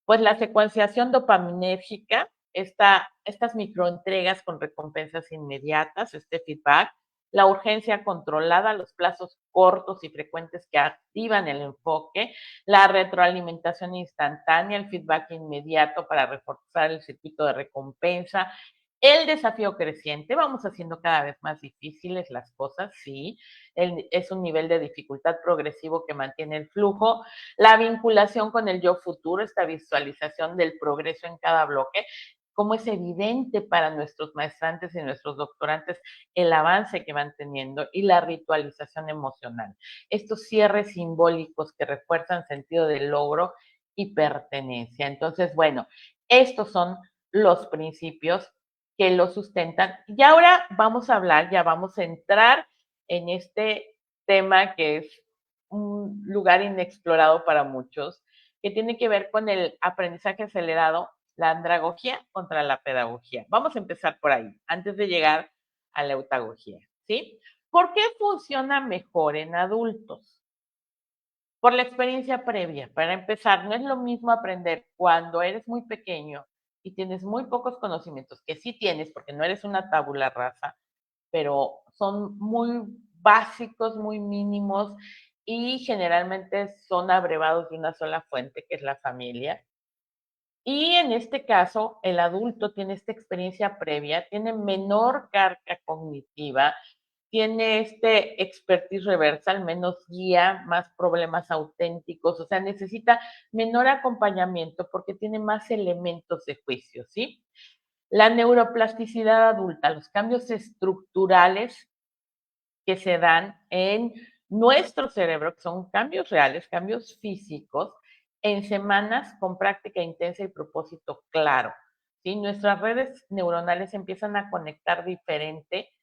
Pues la secuenciación dopaminérgica, estas microentregas con recompensas inmediatas, este feedback, la urgencia controlada, los plazos cortos y frecuentes que activan el enfoque, la retroalimentación instantánea, el feedback inmediato para reforzar el circuito de recompensa, el desafío creciente, vamos haciendo cada vez más difíciles las cosas, sí, es un nivel de dificultad progresivo que mantiene el flujo, la vinculación con el yo futuro, esta visualización del progreso en cada bloque, como es evidente para nuestros maestrantes y nuestros doctorantes el avance que van teniendo y la ritualización emocional. Estos cierres simbólicos que refuerzan sentido de logro y pertenencia. Entonces, bueno, estos son los principios que lo sustentan. Y ahora vamos a hablar, ya vamos a entrar en este tema que es un lugar inexplorado para muchos, que tiene que ver con el aprendizaje acelerado, la andragogía contra la pedagogía. Vamos a empezar por ahí, antes de llegar a la eutagogía, ¿sí? ¿Por qué funciona mejor en adultos? Por la experiencia previa. Para empezar, no es lo mismo aprender cuando eres muy pequeño y tienes muy pocos conocimientos, que sí tienes porque no eres una tabula rasa, pero son muy básicos, muy mínimos y generalmente son abrevados de una sola fuente, que es la familia. Y en este caso, el adulto tiene esta experiencia previa, tiene menor carga cognitiva, tiene este expertise reversal, menos guía, más problemas auténticos, o sea, necesita menor acompañamiento porque tiene más elementos de juicio, ¿sí? La neuroplasticidad adulta, los cambios estructurales que se dan en nuestro cerebro, que son cambios reales, cambios físicos, en semanas con práctica intensa y propósito claro. ¿Sí? Nuestras redes neuronales empiezan a conectar diferente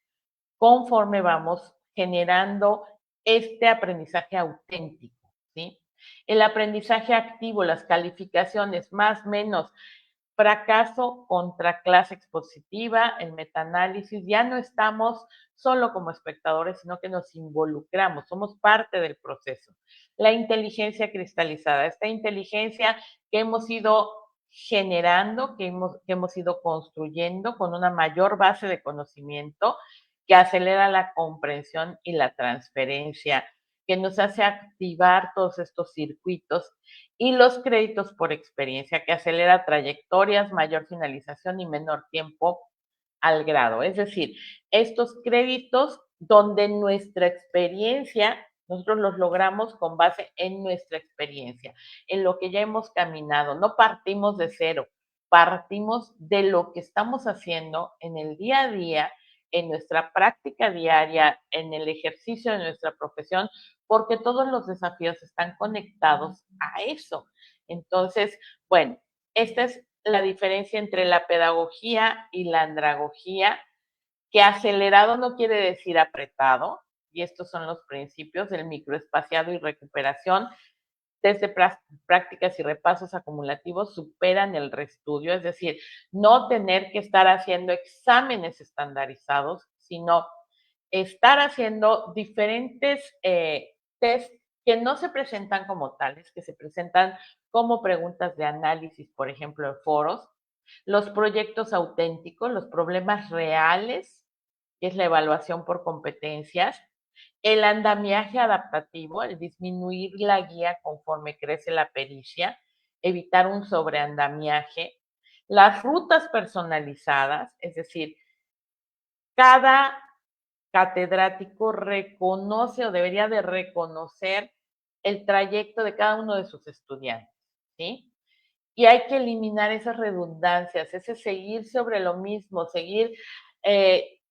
conforme vamos generando este aprendizaje auténtico. ¿Sí? El aprendizaje activo, las calificaciones más, menos, fracaso contra clase expositiva, el metaanálisis, ya no estamos solo como espectadores, sino que nos involucramos, somos parte del proceso. La inteligencia cristalizada, esta inteligencia que hemos ido generando, que hemos ido construyendo con una mayor base de conocimiento que acelera la comprensión y la transferencia, que nos hace activar todos estos circuitos y los créditos por experiencia, que acelera trayectorias, mayor finalización y menor tiempo al grado. Es decir, estos créditos donde nuestra experiencia, nosotros los logramos con base en nuestra experiencia, en lo que ya hemos caminado. No partimos de cero, partimos de lo que estamos haciendo en el día a día, en nuestra práctica diaria, en el ejercicio de nuestra profesión, porque todos los desafíos están conectados a eso. Entonces, bueno, esta es la diferencia entre la pedagogía y la andragogía, que acelerado no quiere decir apretado, y estos son los principios del microespaciado y recuperación. Desde prácticas y repasos acumulativos superan el reestudio, es decir, no tener que estar haciendo exámenes estandarizados, sino estar haciendo diferentes test que no se presentan como tales, que se presentan como preguntas de análisis, por ejemplo, en foros, los proyectos auténticos, los problemas reales, que es la evaluación por competencias, el andamiaje adaptativo, el disminuir la guía conforme crece la pericia, evitar un sobreandamiaje, las rutas personalizadas, es decir, cada catedrático reconoce o debería de reconocer el trayecto de cada uno de sus estudiantes, ¿sí? Y hay que eliminar esas redundancias, ese seguir sobre lo mismo, seguir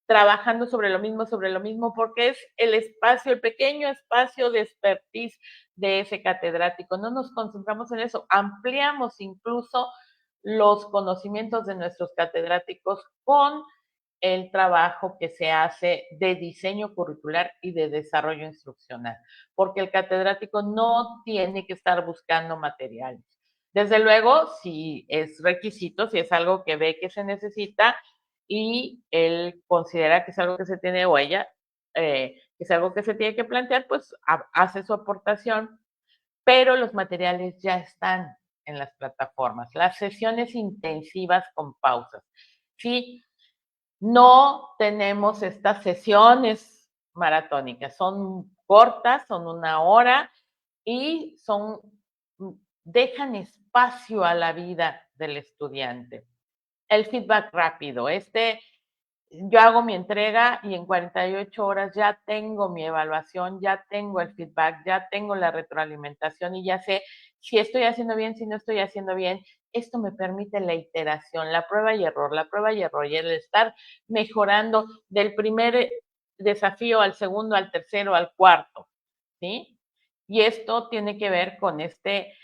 trabajando sobre lo mismo, porque es el espacio, el pequeño espacio de expertise de ese catedrático. No nos concentramos en eso, ampliamos incluso los conocimientos de nuestros catedráticos con el trabajo que se hace de diseño curricular y de desarrollo instruccional, porque el catedrático no tiene que estar buscando materiales. Desde luego, si es requisito, si es algo que ve que se necesita y él considera que es algo que se tiene, o ella, que es algo que se tiene que plantear, pues hace su aportación, pero los materiales ya están en las plataformas. Las sesiones intensivas con pausas. Sí, no tenemos estas sesiones maratónicas, son cortas, son una hora y son, dejan espacio a la vida del estudiante. El feedback rápido, yo hago mi entrega y en 48 horas ya tengo mi evaluación, ya tengo el feedback, ya tengo la retroalimentación y ya sé si estoy haciendo bien, si no estoy haciendo bien. Esto me permite la iteración, la prueba y el estar mejorando del primer desafío al segundo, al tercero, al cuarto, ¿sí? Y esto tiene que ver con este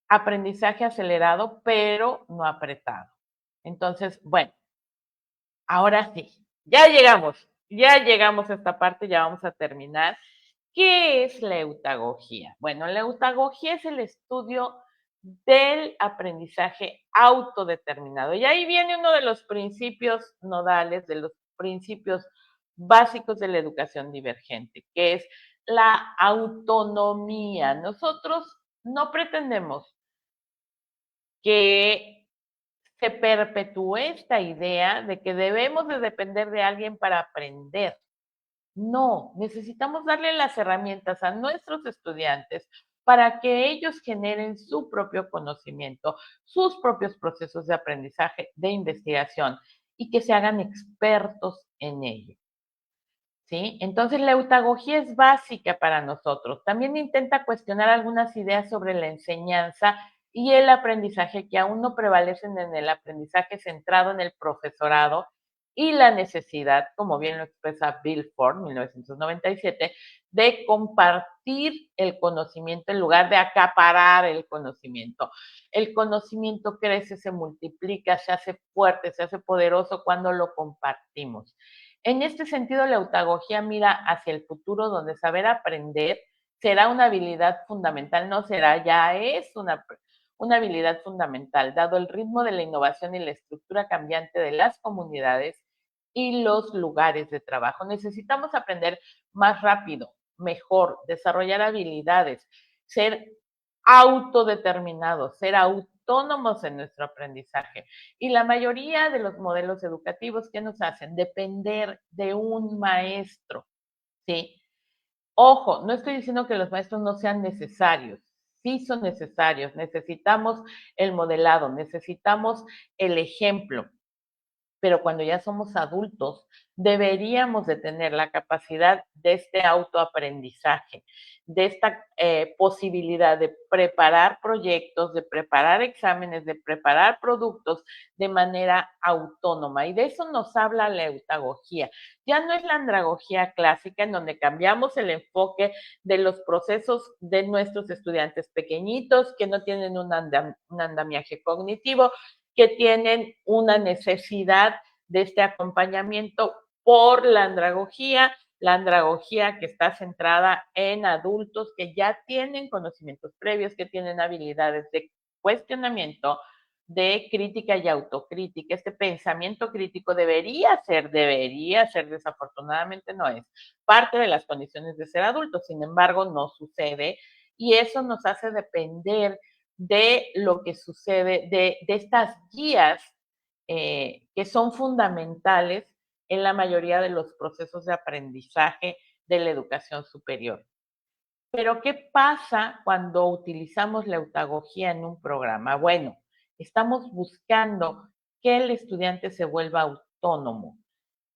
aprendizaje acelerado, pero no apretado. Entonces, bueno, ahora sí, ya llegamos a esta parte, ya vamos a terminar. ¿Qué es la eutagogía? Bueno, la eutagogía es el estudio del aprendizaje autodeterminado. Y ahí viene uno de los principios nodales, de los principios básicos de la educación divergente, que es la autonomía. Nosotros no pretendemos que se perpetúe esta idea de que debemos de depender de alguien para aprender. No, necesitamos darle las herramientas a nuestros estudiantes para que ellos generen su propio conocimiento, sus propios procesos de aprendizaje, de investigación y que se hagan expertos en ello. ¿Sí? Entonces la eutagogía es básica para nosotros. También intenta cuestionar algunas ideas sobre la enseñanza y el aprendizaje que aún no prevalecen en el aprendizaje centrado en el profesorado y la necesidad, como bien lo expresa Bill Ford, 1997, de compartir el conocimiento en lugar de acaparar el conocimiento. El conocimiento crece, se multiplica, se hace fuerte, se hace poderoso cuando lo compartimos. En este sentido, la eutagogía mira hacia el futuro, donde saber aprender será una habilidad fundamental, no será, ya es una habilidad fundamental, dado el ritmo de la innovación y la estructura cambiante de las comunidades y los lugares de trabajo. Necesitamos aprender más rápido, mejor, desarrollar habilidades, ser autodeterminados, ser autónomos en nuestro aprendizaje. Y la mayoría de los modelos educativos, ¿qué nos hacen? Depender de un maestro, ¿sí? Ojo, no estoy diciendo que los maestros no sean necesarios, sí son necesarios, necesitamos el modelado, necesitamos el ejemplo, pero cuando ya somos adultos, deberíamos de tener la capacidad de este autoaprendizaje, de esta posibilidad de preparar proyectos, de preparar exámenes, de preparar productos de manera autónoma. Y de eso nos habla la eutagogía. Ya no es la andragogía clásica en donde cambiamos el enfoque de los procesos de nuestros estudiantes pequeñitos que no tienen un andamiaje cognitivo, que tienen una necesidad de este acompañamiento por la andragogía que está centrada en adultos que ya tienen conocimientos previos, que tienen habilidades de cuestionamiento, de crítica y autocrítica. Este pensamiento crítico debería ser, desafortunadamente no es, parte de las condiciones de ser adulto, sin embargo no sucede y eso nos hace depender de lo que sucede, de estas guías que son fundamentales en la mayoría de los procesos de aprendizaje de la educación superior. Pero, ¿qué pasa cuando utilizamos la eutagogía en un programa? Bueno, estamos buscando que el estudiante se vuelva autónomo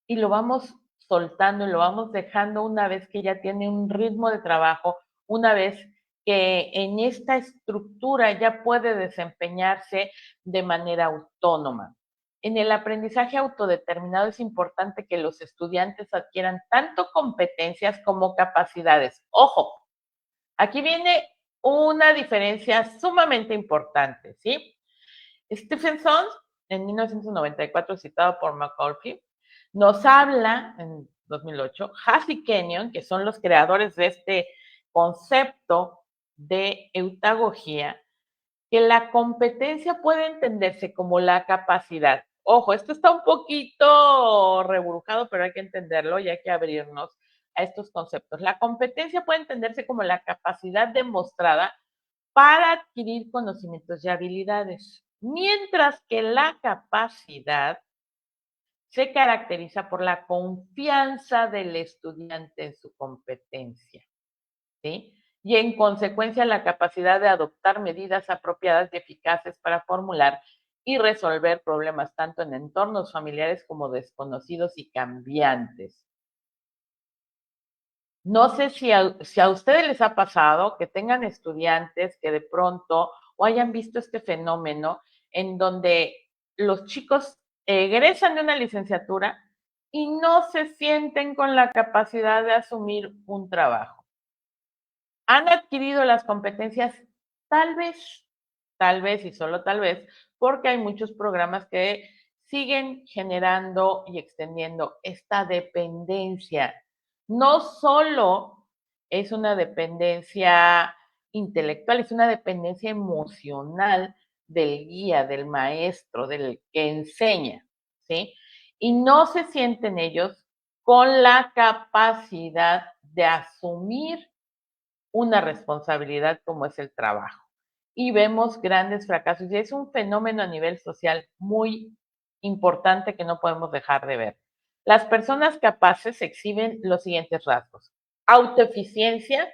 y lo vamos soltando y lo vamos dejando una vez que ya tiene un ritmo de trabajo, una vez que en esta estructura ya puede desempeñarse de manera autónoma. En el aprendizaje autodeterminado es importante que los estudiantes adquieran tanto competencias como capacidades. Ojo, aquí viene una diferencia sumamente importante, ¿sí? Stephenson, en 1994, citado por McAuliffe, nos habla, en 2008, Haas y Kenyon, que son los creadores de este concepto de eutagogía, que la competencia puede entenderse como la capacidad. Ojo, esto está un poquito reburujado, pero hay que entenderlo y hay que abrirnos a estos conceptos. La competencia puede entenderse como la capacidad demostrada para adquirir conocimientos y habilidades, mientras que la capacidad se caracteriza por la confianza del estudiante en su competencia, ¿sí? Y en consecuencia la capacidad de adoptar medidas apropiadas y eficaces para formular y resolver problemas tanto en entornos familiares como desconocidos y cambiantes. No sé si a ustedes les ha pasado que tengan estudiantes que de pronto o hayan visto este fenómeno en donde los chicos egresan de una licenciatura y no se sienten con la capacidad de asumir un trabajo. Han adquirido las competencias tal vez y solo tal vez, porque hay muchos programas que siguen generando y extendiendo esta dependencia. No solo es una dependencia intelectual, es una dependencia emocional del guía, del maestro, del que enseña, ¿sí? Y no se sienten ellos con la capacidad de asumir una responsabilidad como es el trabajo. Y vemos grandes fracasos y es un fenómeno a nivel social muy importante que no podemos dejar de ver. Las personas capaces exhiben los siguientes rasgos: autoeficiencia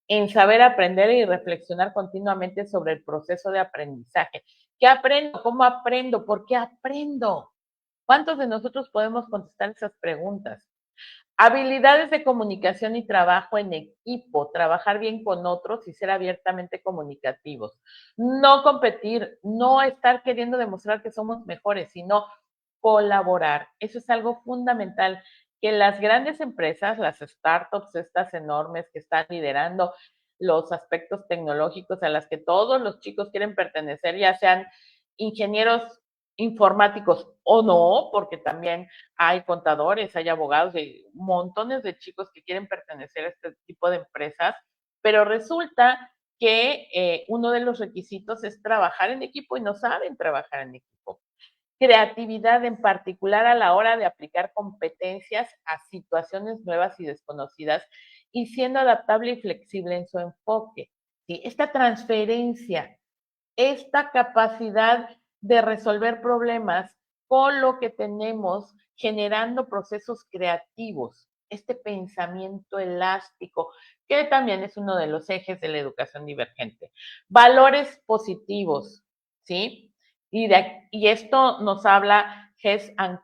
en saber aprender y reflexionar continuamente sobre el proceso de aprendizaje. ¿Qué aprendo? ¿Cómo aprendo? ¿Por qué aprendo? ¿Cuántos de nosotros podemos contestar esas preguntas? Habilidades de comunicación y trabajo en equipo, trabajar bien con otros y ser abiertamente comunicativos. No competir, no estar queriendo demostrar que somos mejores, sino colaborar. Eso es algo fundamental que las grandes empresas, las startups, estas enormes que están liderando los aspectos tecnológicos a las que todos los chicos quieren pertenecer, ya sean ingenieros informáticos o no, porque también hay contadores, hay abogados, hay montones de chicos que quieren pertenecer a este tipo de empresas, pero resulta que uno de los requisitos es trabajar en equipo y no saben trabajar en equipo. Creatividad en particular a la hora de aplicar competencias a situaciones nuevas y desconocidas y siendo adaptable y flexible en su enfoque. ¿Sí? Esta transferencia, esta capacidad de resolver problemas con lo que tenemos, generando procesos creativos, este pensamiento elástico, que también es uno de los ejes de la educación divergente. Valores positivos, ¿sí? Y esto nos habla Hess and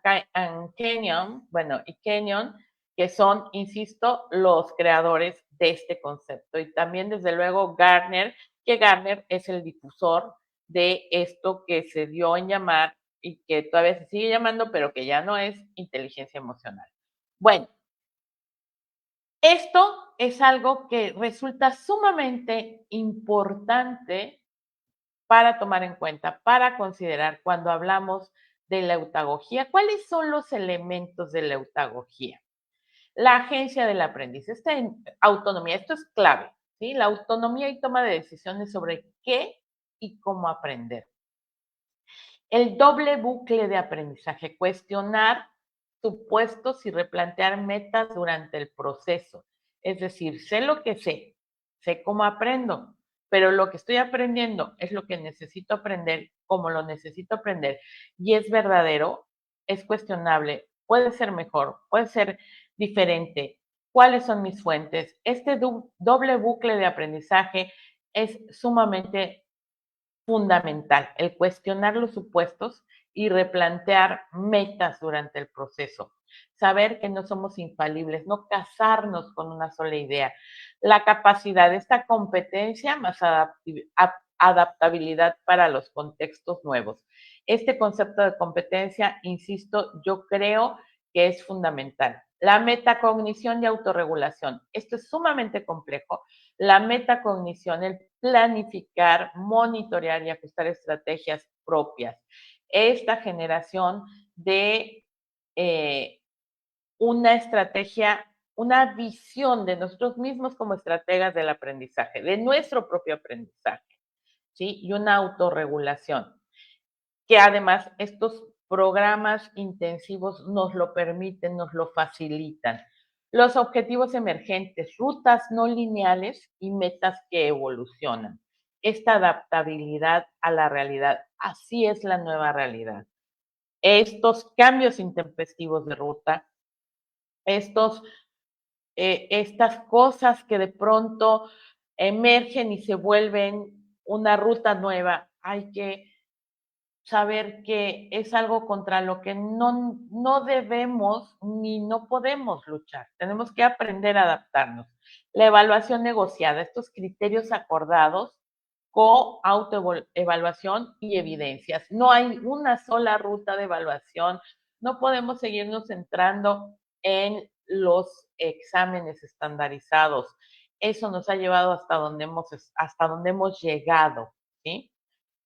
Kenyon, bueno, y Kenyon, que son, insisto, los creadores de este concepto. Y también, desde luego, Gardner, que Gardner es el difusor de esto que se dio en llamar y que todavía se sigue llamando, pero que ya no es inteligencia emocional. Bueno, esto es algo que resulta sumamente importante para tomar en cuenta, para considerar cuando hablamos de la eutagogía. ¿Cuáles son los elementos de la eutagogía? La agencia del aprendiz, esta autonomía, esto es clave, ¿sí? La autonomía y toma de decisiones sobre qué y cómo aprender. El doble bucle de aprendizaje, cuestionar supuestos y replantear metas durante el proceso. Es decir, sé lo que sé cómo aprendo, pero lo que estoy aprendiendo es lo que necesito aprender, como lo necesito aprender, y es verdadero, es cuestionable, puede ser mejor, puede ser diferente. ¿Cuáles son mis fuentes? Este doble bucle de aprendizaje es sumamente fundamental, el cuestionar los supuestos y replantear metas durante el proceso. Saber que no somos infalibles, no casarnos con una sola idea. La capacidad, esta competencia más adaptabilidad para los contextos nuevos. Este concepto de competencia, insisto, yo creo que es fundamental. La metacognición y autorregulación. Esto es sumamente complejo. La metacognición, el planificar, monitorear y ajustar estrategias propias. Esta generación de una estrategia, una visión de nosotros mismos como estrategas del aprendizaje, de nuestro propio aprendizaje, ¿sí? Y una autorregulación, que además estos programas intensivos nos lo permiten, nos lo facilitan. Los objetivos emergentes, rutas no lineales y metas que evolucionan. Esta adaptabilidad a la realidad, así es la nueva realidad. Estos cambios intempestivos de ruta, estas cosas que de pronto emergen y se vuelven una ruta nueva, hay que saber que es algo contra lo que no debemos ni no podemos luchar. Tenemos que aprender a adaptarnos. La evaluación negociada, estos criterios acordados, autoevaluación y evidencias. No hay una sola ruta de evaluación. No podemos seguirnos centrando en los exámenes estandarizados. Eso nos ha llevado hasta donde hemos llegado, ¿sí?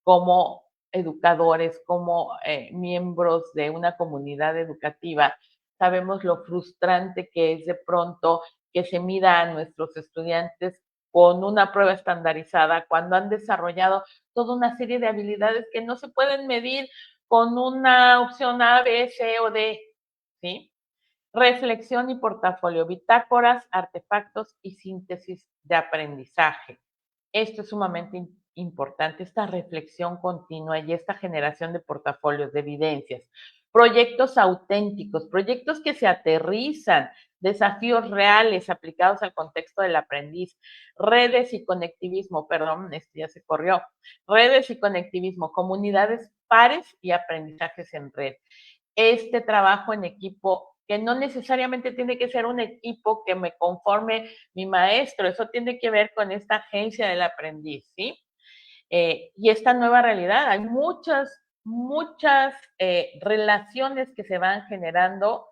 Como educadores, como miembros de una comunidad educativa, sabemos lo frustrante que es de pronto que se mida a nuestros estudiantes con una prueba estandarizada cuando han desarrollado toda una serie de habilidades que no se pueden medir con una opción A, B, C o D, ¿sí? Reflexión y portafolio, bitácoras, artefactos y síntesis de aprendizaje. Esto es sumamente importante, esta reflexión continua y esta generación de portafolios, de evidencias. Proyectos auténticos, proyectos que se aterrizan, desafíos reales aplicados al contexto del aprendiz, redes y conectivismo, perdón, este ya se corrió, redes y conectivismo, comunidades pares y aprendizajes en red. Este trabajo en equipo que no necesariamente tiene que ser un equipo que me conforme mi maestro, eso tiene que ver con esta agencia del aprendiz, ¿sí? Y esta nueva realidad, hay muchas relaciones que se van generando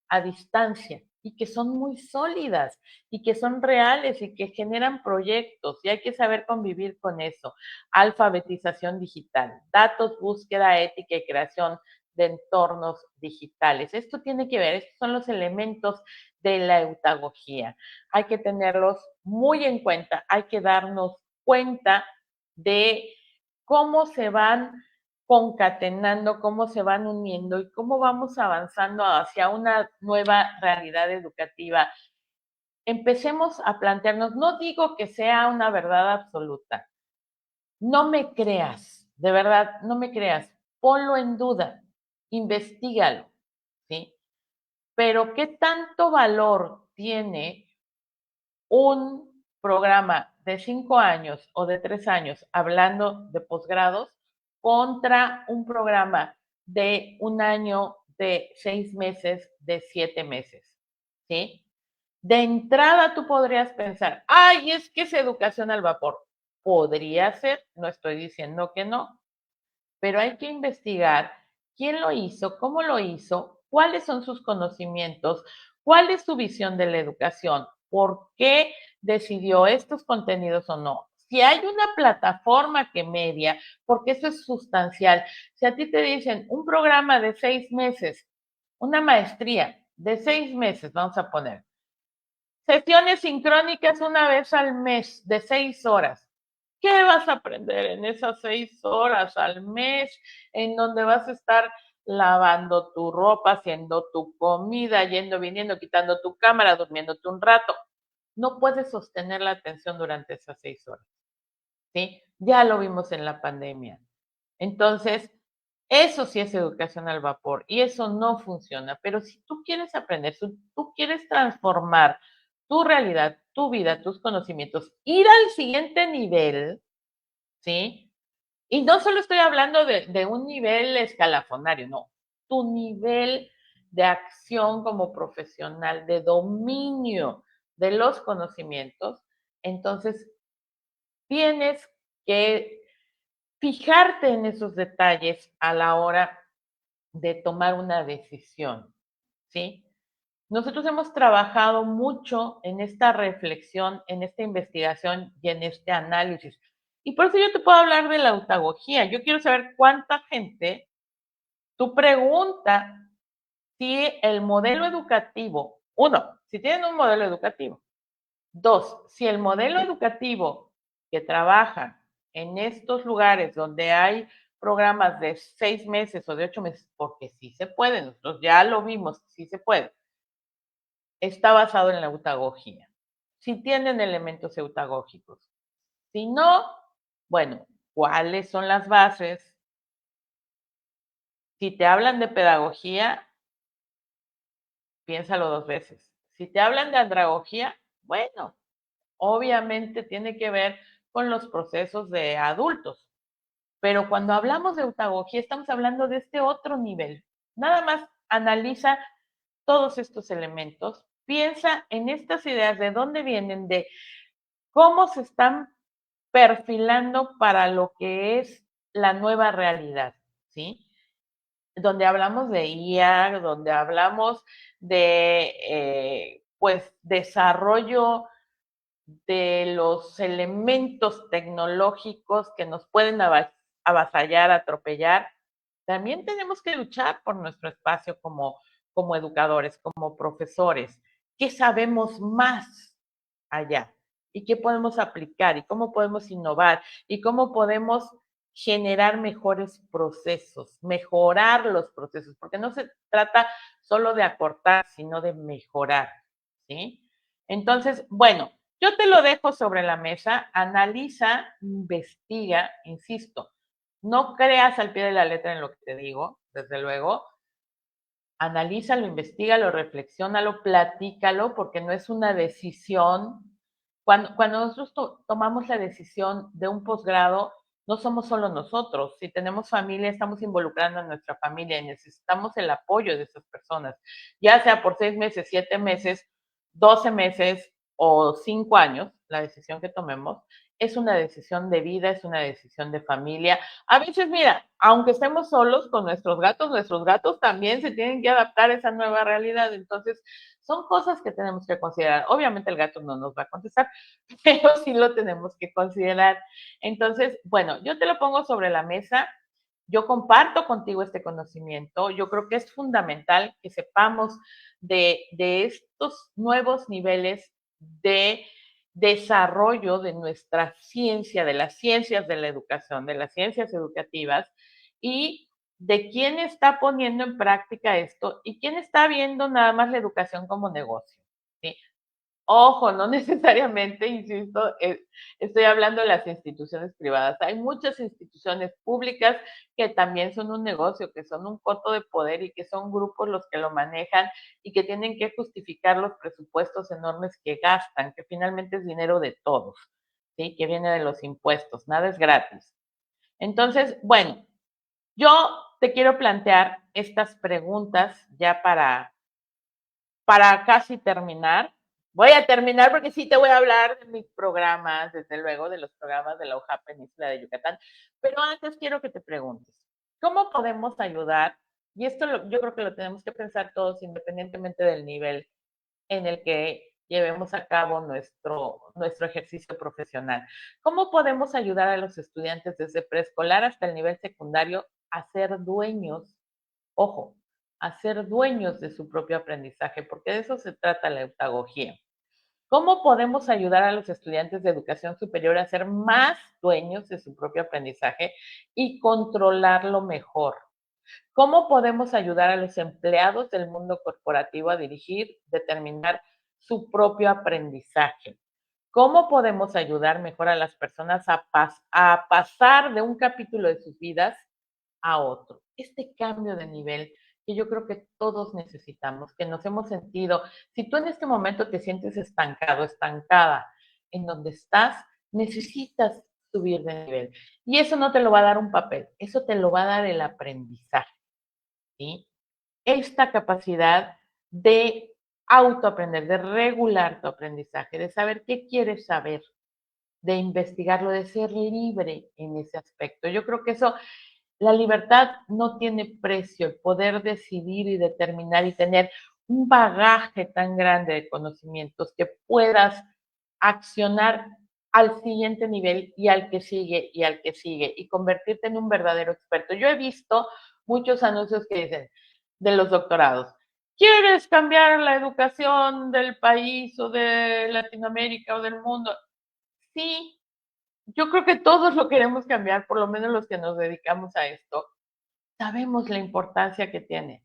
a distancia y que son muy sólidas y que son reales y que generan proyectos y hay que saber convivir con eso. Alfabetización digital, datos, búsqueda, ética y creación de entornos digitales. Esto tiene que ver, estos son los elementos de la eutagogía. Hay que tenerlos muy en cuenta, hay que darnos cuenta de cómo se van concatenando, cómo se van uniendo y cómo vamos avanzando hacia una nueva realidad educativa. Empecemos a plantearnos, no digo que sea una verdad absoluta, no me creas, de verdad, no me creas, ponlo en duda, investigalo, ¿sí? Pero ¿qué tanto valor tiene un programa de 5 años o de 3 años hablando de posgrados contra un programa de 1 año, de 6 meses, de 7 meses? ¿Sí? De entrada tú podrías pensar, ay, es que es educación al vapor. Podría ser, no estoy diciendo que no, pero hay que investigar quién lo hizo, cómo lo hizo, cuáles son sus conocimientos, cuál es su visión de la educación, por qué decidió estos contenidos o no. Si hay una plataforma que media, porque eso es sustancial. Si a ti te dicen un programa de 6 meses, una maestría de 6 meses, vamos a poner, sesiones sincrónicas una vez al mes de 6 horas. ¿Qué vas a aprender en esas 6 horas al mes en donde vas a estar lavando tu ropa, haciendo tu comida, yendo, viniendo, quitando tu cámara, durmiéndote un rato? No puedes sostener la atención durante esas 6 horas, ¿sí? Ya lo vimos en la pandemia. Entonces, eso sí es educación al vapor y eso no funciona. Pero si tú quieres aprender, si tú quieres transformar tu realidad, tu vida, tus conocimientos, ir al siguiente nivel, ¿sí? Y no solo estoy hablando de un nivel escalafonario, no, tu nivel de acción como profesional, de dominio de los conocimientos, entonces tienes que fijarte en esos detalles a la hora de tomar una decisión, ¿sí? Nosotros hemos trabajado mucho en esta reflexión, en esta investigación y en este análisis. Y por eso yo te puedo hablar de la autagogía. Yo quiero saber cuánta gente, tú pregunta si el modelo educativo, uno, si tienen un modelo educativo. Dos, si el modelo educativo que trabaja en estos lugares donde hay programas de 6 meses o de 8 meses, porque sí se puede, nosotros ya lo vimos, sí se puede, está basado en la eutagogía. Si tienen elementos eutagógicos. Si no, bueno, ¿cuáles son las bases? Si te hablan de pedagogía, piénsalo 2 veces. Si te hablan de andragogía, bueno, obviamente tiene que ver con los procesos de adultos. Pero cuando hablamos de eutagogía, estamos hablando de este otro nivel. Nada más analiza todos estos elementos, piensa en estas ideas, de dónde vienen, de cómo se están perfilando para lo que es la nueva realidad, ¿sí? Donde hablamos de IA, donde hablamos de, pues, desarrollo de los elementos tecnológicos que nos pueden avasallar, atropellar, también tenemos que luchar por nuestro espacio como educadores, como profesores. ¿Qué sabemos más allá? ¿Y qué podemos aplicar? ¿Y cómo podemos innovar? ¿Y cómo podemos generar mejores procesos, mejorar los procesos? Porque no se trata solo de acortar, sino de mejorar, ¿sí? Entonces, bueno, yo te lo dejo sobre la mesa, analiza, investiga, insisto, no creas al pie de la letra en lo que te digo, desde luego, analízalo, investigalo, reflexiónalo, platícalo, porque no es una decisión. Cuando nosotros tomamos la decisión de un posgrado, no somos solo nosotros. Si tenemos familia, estamos involucrando a nuestra familia y necesitamos el apoyo de esas personas, ya sea por 6 meses, 7 meses, 12 meses o 5 años, la decisión que tomemos. Es una decisión de vida, es una decisión de familia. A veces, mira, aunque estemos solos con nuestros gatos también se tienen que adaptar a esa nueva realidad. Entonces, son cosas que tenemos que considerar. Obviamente el gato no nos va a contestar, pero sí lo tenemos que considerar. Entonces, bueno, yo te lo pongo sobre la mesa. Yo comparto contigo este conocimiento. Yo creo que es fundamental que sepamos de estos nuevos niveles de desarrollo de nuestra ciencia, de las ciencias de la educación, de las ciencias educativas y de quién está poniendo en práctica esto y quién está viendo nada más la educación como negocio. ¿Sí? Ojo, no necesariamente, insisto, estoy hablando de las instituciones privadas. Hay muchas instituciones públicas que también son un negocio, que son un coto de poder y que son grupos los que lo manejan y que tienen que justificar los presupuestos enormes que gastan, que finalmente es dinero de todos, ¿sí? Que viene de los impuestos, nada es gratis. Entonces, bueno, yo te quiero plantear estas preguntas ya para casi terminar. Voy a terminar porque sí te voy a hablar de mis programas, desde luego, de los programas de la UJA Península de Yucatán. Pero antes quiero que te preguntes, ¿cómo podemos ayudar? Y esto yo creo que lo tenemos que pensar todos independientemente del nivel en el que llevemos a cabo nuestro ejercicio profesional. ¿Cómo podemos ayudar a los estudiantes desde preescolar hasta el nivel secundario a ser dueños, ojo, a ser dueños de su propio aprendizaje? Porque de eso se trata la pedagogía. ¿Cómo podemos ayudar a los estudiantes de educación superior a ser más dueños de su propio aprendizaje y controlarlo mejor? ¿Cómo podemos ayudar a los empleados del mundo corporativo a dirigir, determinar su propio aprendizaje? ¿Cómo podemos ayudar mejor a las personas a pasar de un capítulo de sus vidas a otro? Este cambio de nivel que yo creo que todos necesitamos, que nos hemos sentido, si tú en este momento te sientes estancado, estancada en donde estás, necesitas subir de nivel. Y eso no te lo va a dar un papel, eso te lo va a dar el aprendizaje. ¿Sí? Esta capacidad de autoaprender, de regular tu aprendizaje, de saber qué quieres saber, de investigarlo, de ser libre en ese aspecto. Yo creo que eso, la libertad no tiene precio, el poder decidir y determinar y tener un bagaje tan grande de conocimientos que puedas accionar al siguiente nivel y al que sigue y al que sigue y convertirte en un verdadero experto. Yo he visto muchos anuncios que dicen de los doctorados. ¿Quieres cambiar la educación del país o de Latinoamérica o del mundo? Sí, yo creo que todos lo queremos cambiar, por lo menos los que nos dedicamos a esto. Sabemos la importancia que tiene,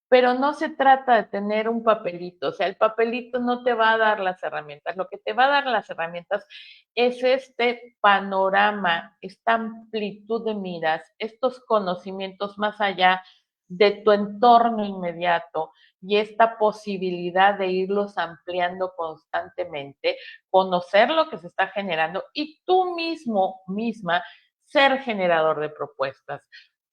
pero no se trata de tener un papelito, o sea, el papelito no te va a dar las herramientas, lo que te va a dar las herramientas es este panorama, esta amplitud de miras, estos conocimientos más allá de tu entorno inmediato y esta posibilidad de irlos ampliando constantemente, conocer lo que se está generando y tú misma, ser generador de propuestas.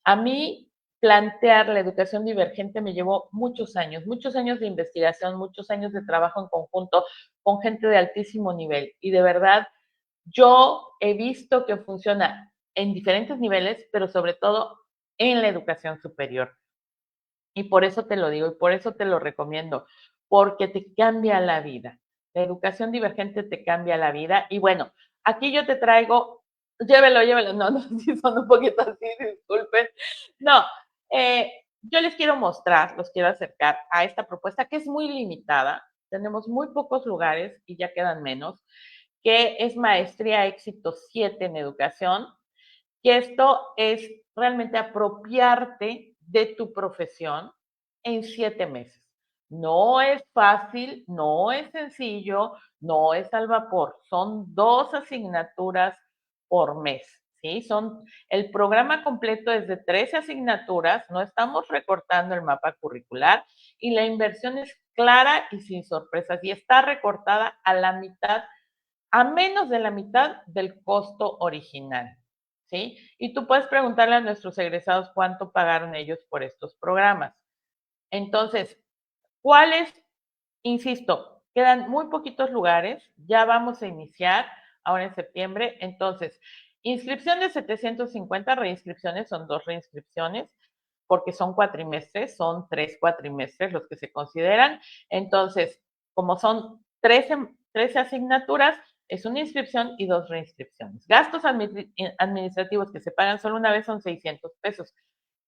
A mí plantear la educación divergente me llevó muchos años de investigación, muchos años de trabajo en conjunto con gente de altísimo nivel. Y de verdad, yo he visto que funciona en diferentes niveles, pero sobre todo en la educación superior. Y por eso te lo digo y por eso te lo recomiendo, porque te cambia la vida. La educación divergente te cambia la vida. Y bueno, aquí yo te traigo, llévelo, no, si son un poquito así, disculpen. No, yo les quiero mostrar, los quiero acercar a esta propuesta que es muy limitada. Tenemos muy pocos lugares y ya quedan menos, que es Maestría Éxito 7 en Educación, que esto es realmente apropiarte de tu profesión en 7 meses. No es fácil, no es sencillo, no es al vapor. Son 2 asignaturas por mes. ¿Sí? El programa completo es de 13 asignaturas, no estamos recortando el mapa curricular y la inversión es clara y sin sorpresas y está recortada a la mitad, a menos de la mitad del costo original. ¿sí? Y tú puedes preguntarle a nuestros egresados cuánto pagaron ellos por estos programas. Entonces, ¿cuáles? Insisto, quedan muy poquitos lugares, ya vamos a iniciar ahora en septiembre, entonces, inscripción de 750, reinscripciones, son 2 reinscripciones, porque son cuatrimestres, son 3 cuatrimestres los que se consideran, entonces, como son 13 asignaturas, es una inscripción y 2 reinscripciones. Gastos administrativos que se pagan solo una vez son 600 pesos.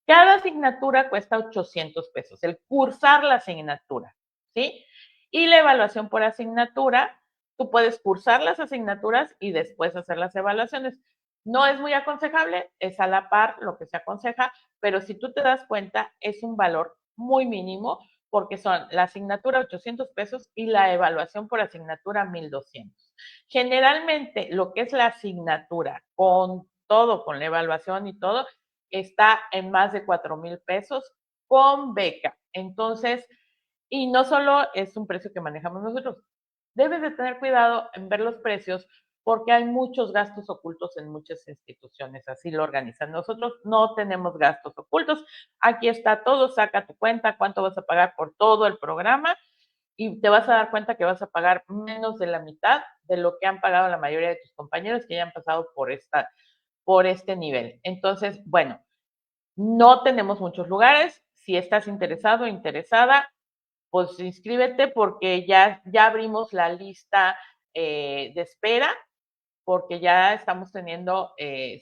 Cada asignatura cuesta 800 pesos, el cursar la asignatura, ¿sí? Y la evaluación por asignatura, tú puedes cursar las asignaturas y después hacer las evaluaciones. No es muy aconsejable, es a la par lo que se aconseja, pero si tú te das cuenta, es un valor muy mínimo porque son la asignatura 800 pesos y la evaluación por asignatura 1200. Generalmente, lo que es la asignatura con todo, con la evaluación y todo, está en más de 4,000 pesos con beca. Entonces, y no solo es un precio que manejamos nosotros, debes de tener cuidado en ver los precios porque hay muchos gastos ocultos en muchas instituciones, así lo organizan. Nosotros no tenemos gastos ocultos, aquí está todo, saca tu cuenta, cuánto vas a pagar por todo el programa y te vas a dar cuenta que vas a pagar menos de la mitad de lo que han pagado la mayoría de tus compañeros que ya han pasado por este nivel. Entonces, bueno, no tenemos muchos lugares. Si estás interesado o interesada, pues inscríbete porque ya abrimos la lista de espera, porque ya estamos teniendo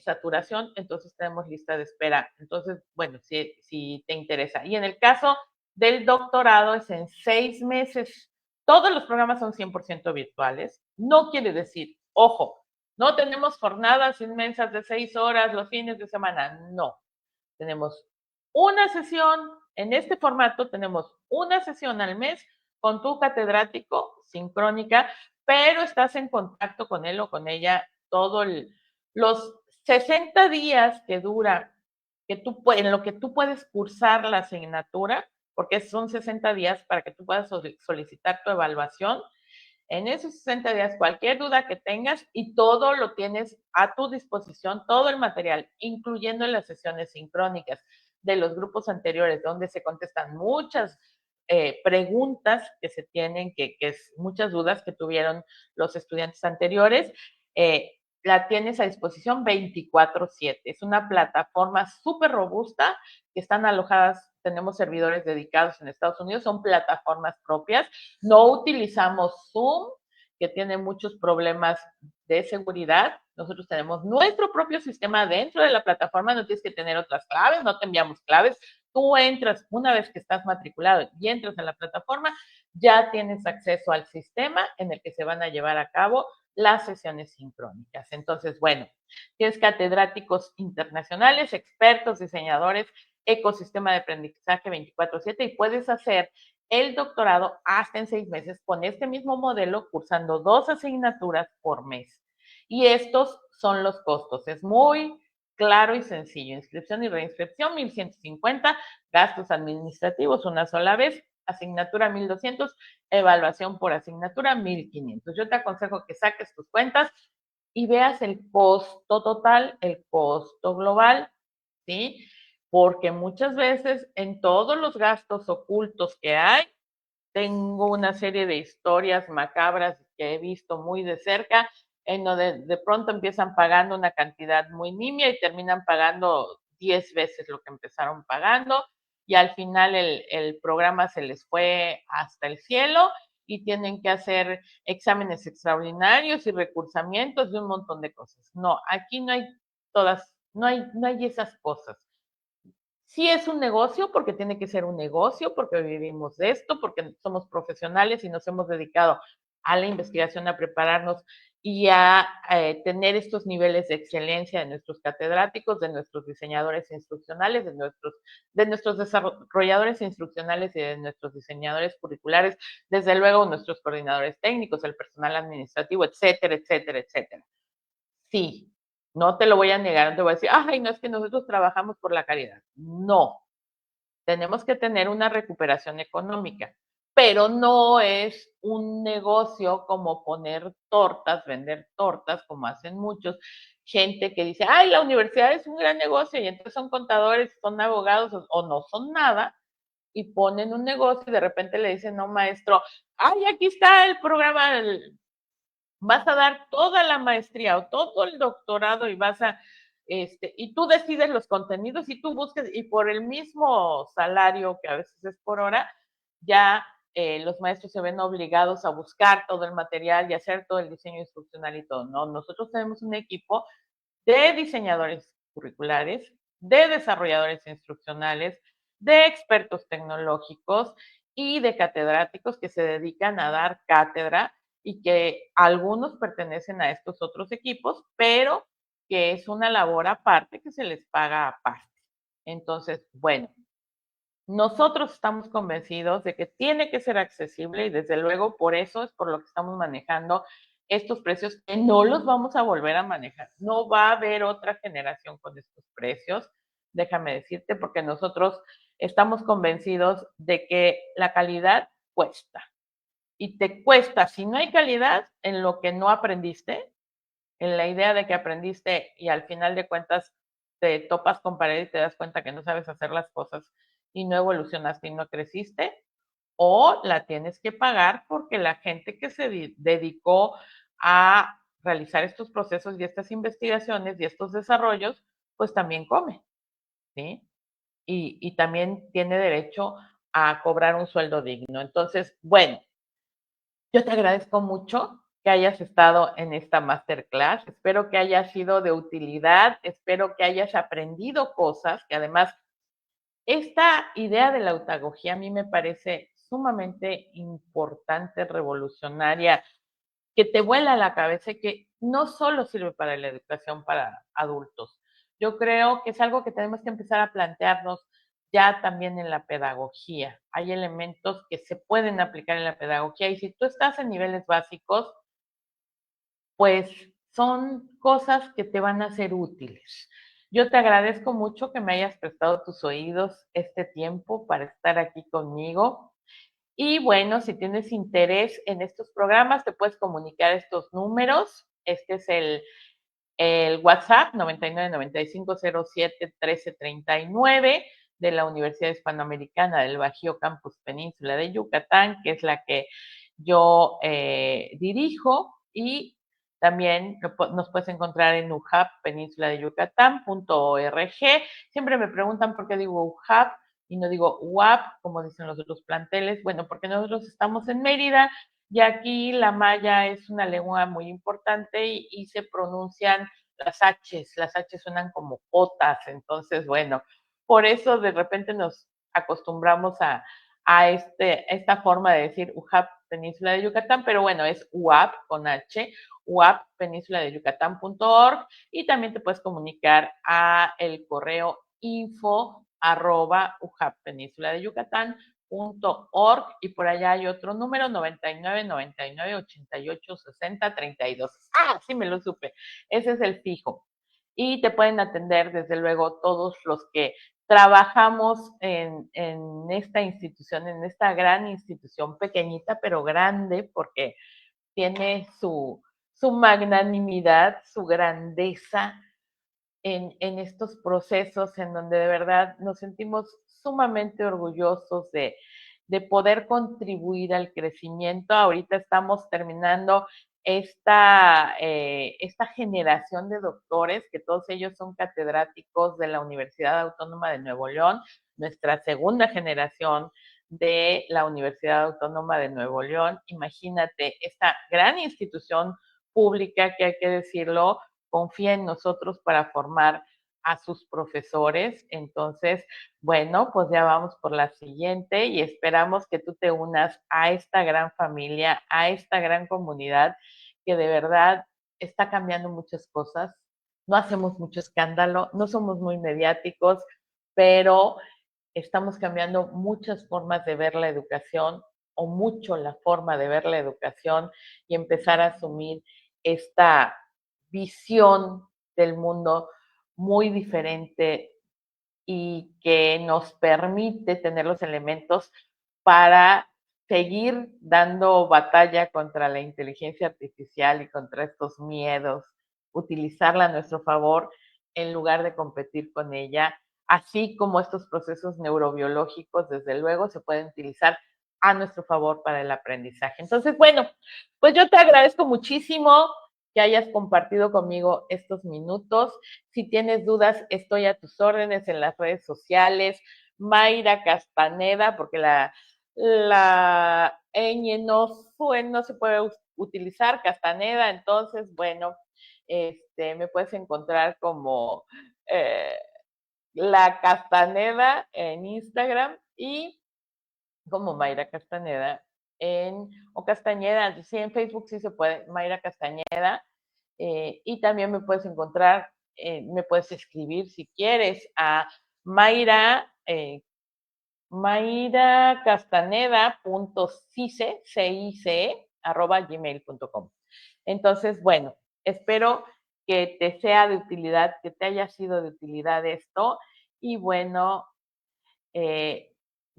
saturación, entonces tenemos lista de espera. Entonces, bueno, si te interesa. Y en el caso del doctorado es en 6 meses. Todos los programas son 100% virtuales. No quiere decir, ojo, no tenemos jornadas inmensas de 6 horas los fines de semana. No, tenemos una sesión, en este formato tenemos una sesión al mes con tu catedrático sincrónica, pero estás en contacto con él o con ella los 60 días que dura, en lo que tú puedes cursar la asignatura, porque son 60 días para que tú puedas solicitar tu evaluación. En esos 60 días, cualquier duda que tengas y todo lo tienes a tu disposición, todo el material, incluyendo las sesiones sincrónicas de los grupos anteriores, donde se contestan muchas preguntas que se tienen, que es muchas dudas que tuvieron los estudiantes anteriores. La tienes a disposición 24/7. Es una plataforma súper robusta que están alojadas, tenemos servidores dedicados en Estados Unidos, son plataformas propias. No utilizamos Zoom, que tiene muchos problemas de seguridad. Nosotros tenemos nuestro propio sistema dentro de la plataforma, no tienes que tener otras claves, no te enviamos claves. Tú entras, una vez que estás matriculado y entras en la plataforma, ya tienes acceso al sistema en el que se van a llevar a cabo las sesiones sincrónicas. Entonces, bueno, tienes catedráticos internacionales, expertos, diseñadores, ecosistema de aprendizaje 24/7 y puedes hacer el doctorado hasta en 6 meses con este mismo modelo, cursando 2 asignaturas por mes. Y estos son los costos. Es muy claro y sencillo. Inscripción y reinscripción, 1,150, gastos administrativos una sola vez, asignatura 1,200, evaluación por asignatura 1,500. Yo te aconsejo que saques tus cuentas y veas el costo total, el costo global, ¿sí? Porque muchas veces en todos los gastos ocultos que hay, tengo una serie de historias macabras que he visto muy de cerca, en donde de pronto empiezan pagando una cantidad muy nimia y terminan pagando 10 veces lo que empezaron pagando y al final el programa se les fue hasta el cielo y tienen que hacer exámenes extraordinarios y recursamientos y un montón de cosas. No, aquí no hay no hay esas cosas. Sí es un negocio porque tiene que ser un negocio, porque vivimos de esto, porque somos profesionales y nos hemos dedicado a la investigación, a prepararnos y a tener estos niveles de excelencia de nuestros catedráticos, de nuestros diseñadores instruccionales, de nuestros desarrolladores instruccionales y de nuestros diseñadores curriculares, desde luego nuestros coordinadores técnicos, el personal administrativo, etcétera, etcétera, etcétera. Sí, no te lo voy a negar, no te voy a decir, ay, no es que nosotros trabajamos por la caridad. No, tenemos que tener una recuperación económica, pero no es un negocio como poner tortas, vender tortas, como hacen muchos. gente que dice, ay, la universidad es un gran negocio y entonces son contadores, son abogados o no son nada y ponen un negocio y de repente le dicen, no, maestro, ay, aquí está el programa, vas a dar toda la maestría o todo el doctorado y vas a, y tú decides los contenidos y tú buscas, y por el mismo salario que a veces es por hora, ya los maestros se ven obligados a buscar todo el material y hacer todo el diseño instruccional y todo, ¿no? Nosotros tenemos un equipo de diseñadores curriculares, de desarrolladores instruccionales, de expertos tecnológicos y de catedráticos que se dedican a dar cátedra y que algunos pertenecen a estos otros equipos, pero que es una labor aparte que se les paga aparte. Entonces, bueno, nosotros estamos convencidos de que tiene que ser accesible y desde luego por eso es por lo que estamos manejando estos precios que no los vamos a volver a manejar. No va a haber otra generación con estos precios, déjame decirte, porque nosotros estamos convencidos de que la calidad cuesta. Y te cuesta, si no hay calidad en lo que no aprendiste, en la idea de que aprendiste y al final de cuentas te topas con pared y te das cuenta que no sabes hacer las cosas y no evolucionaste y no creciste, o la tienes que pagar porque la gente que se dedicó a realizar estos procesos y estas investigaciones y estos desarrollos, pues también come, ¿sí? Y también tiene derecho a cobrar un sueldo digno. Entonces, bueno, yo te agradezco mucho que hayas estado en esta masterclass. Espero que haya sido de utilidad. Espero que hayas aprendido cosas que además esta idea de la autagogía a mí me parece sumamente importante, revolucionaria, que te vuela la cabeza y que no solo sirve para la educación para adultos. Yo creo que es algo que tenemos que empezar a plantearnos ya también en la pedagogía. Hay elementos que se pueden aplicar en la pedagogía y si tú estás en niveles básicos, pues son cosas que te van a ser útiles. Yo te agradezco mucho que me hayas prestado tus oídos este tiempo para estar aquí conmigo. Y bueno, si tienes interés en estos programas, te puedes comunicar estos números. Este es el WhatsApp 9995071339 de la Universidad Hispanoamericana del Bajío Campus Península de Yucatán, que es la que yo dirijo, y también nos puedes encontrar en UJAP Península de Yucatán.org. Siempre me preguntan por qué digo UJAP y no digo UAP, como dicen los otros planteles. Bueno, porque nosotros estamos en Mérida y aquí la maya es una lengua muy importante y se pronuncian las H suenan como Jotas, entonces, bueno, por eso de repente nos acostumbramos a esta forma de decir UJAP Península de Yucatán, pero bueno, es UAP con H, UAP Península de Yucatán.org y también te puedes comunicar a el correo info@UJAP Península de Yucatán.org y por allá hay otro número 99 88 Ah, sí me lo supe. Ese es el fijo. Y te pueden atender desde luego todos los que trabajamos en esta institución, en esta gran institución, pequeñita pero grande, porque tiene su magnanimidad, su grandeza en estos procesos en donde de verdad nos sentimos sumamente orgullosos de poder contribuir al crecimiento. Ahorita estamos terminando esta generación de doctores, que todos ellos son catedráticos de la Universidad Autónoma de Nuevo León, nuestra segunda generación de la Universidad Autónoma de Nuevo León. Imagínate, esta gran institución pública que hay que decirlo, confía en nosotros para formar a sus profesores. Entonces, bueno, pues ya vamos por la siguiente y esperamos que tú te unas a esta gran familia, a esta gran comunidad que de verdad está cambiando muchas cosas. No hacemos mucho escándalo, no somos muy mediáticos, pero estamos cambiando muchas formas de ver la educación o mucho la forma de ver la educación y empezar a asumir esta visión del mundo muy diferente y que nos permite tener los elementos para seguir dando batalla contra la inteligencia artificial y contra estos miedos utilizarla a nuestro favor en lugar de competir con ella, así como estos procesos neurobiológicos, desde luego, se pueden utilizar a nuestro favor para el aprendizaje. Entonces, bueno, pues yo te agradezco muchísimo que hayas compartido conmigo estos minutos. Si tienes dudas, estoy a tus órdenes en las redes sociales. Mayra Castaneda, porque la ñ no se puede utilizar, Castaneda, entonces, bueno, me puedes encontrar como eh, la Castaneda en Instagram y como Mayra Castaneda o Castañeda, sí, en Facebook sí se puede, Mayra Castañeda, y también me puedes encontrar, me puedes escribir si quieres a Mayra, mayracastaneda.cice@gmail.com. Entonces, bueno, espero que te sea de utilidad, que te haya sido de utilidad esto. Y bueno,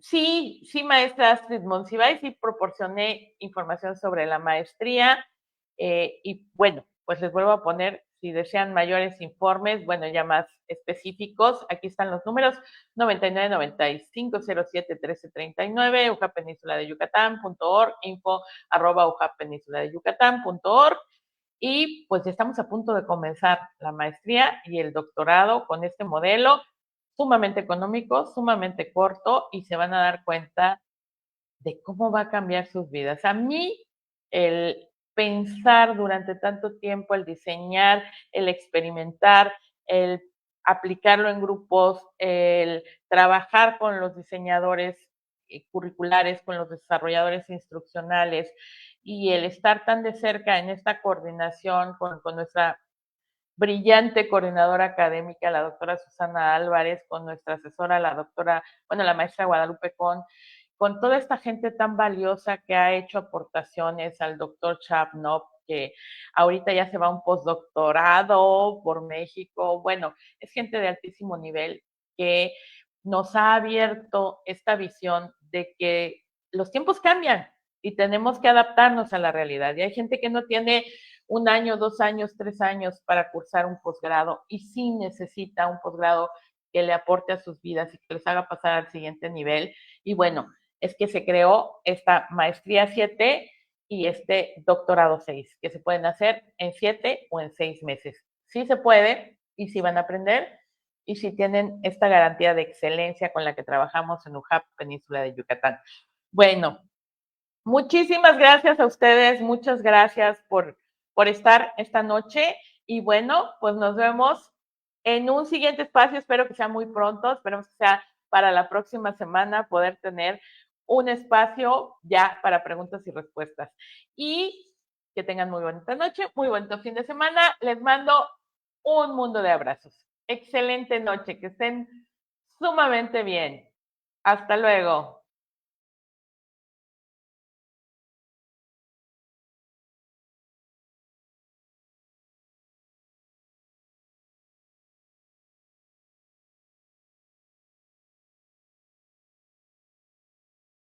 sí, maestra Astrid Monsiváis, sí proporcioné información sobre la maestría. Y bueno, pues les vuelvo a poner, si desean mayores informes, bueno, ya más específicos, aquí están los números: 9995071339, ujapeninsula de Yucatán.org, info@ujapeninsula de Yucatán.org. Y pues ya estamos a punto de comenzar la maestría y el doctorado con este modelo sumamente económico, sumamente corto, y se van a dar cuenta de cómo va a cambiar sus vidas. A mí, el pensar durante tanto tiempo, el diseñar, el experimentar, el aplicarlo en grupos, el trabajar con los diseñadores curriculares, con los desarrolladores instruccionales, y el estar tan de cerca en esta coordinación con nuestra brillante coordinadora académica, la doctora Susana Álvarez, con nuestra asesora, la maestra Guadalupe con toda esta gente tan valiosa que ha hecho aportaciones al doctor Chapnop, que ahorita ya se va a un postdoctorado por México. Bueno, es gente de altísimo nivel que nos ha abierto esta visión de que los tiempos cambian y tenemos que adaptarnos a la realidad. Y hay gente que no tiene 1 año, 2 años, 3 años para cursar un posgrado y sí necesita un posgrado que le aporte a sus vidas y que les haga pasar al siguiente nivel. Y bueno, es que se creó esta maestría 7 y este doctorado 6, que se pueden hacer en 7 o en 6 meses. Sí se puede y sí van a aprender y sí tienen esta garantía de excelencia con la que trabajamos en UJAP Península de Yucatán. Bueno, muchísimas gracias a ustedes, muchas gracias por estar esta noche y bueno, pues nos vemos en un siguiente espacio, espero que sea muy pronto, esperemos que sea para la próxima semana poder tener un espacio ya para preguntas y respuestas. Y que tengan muy bonita noche, muy bonito fin de semana. Les mando un mundo de abrazos. Excelente noche, que estén sumamente bien. Hasta luego.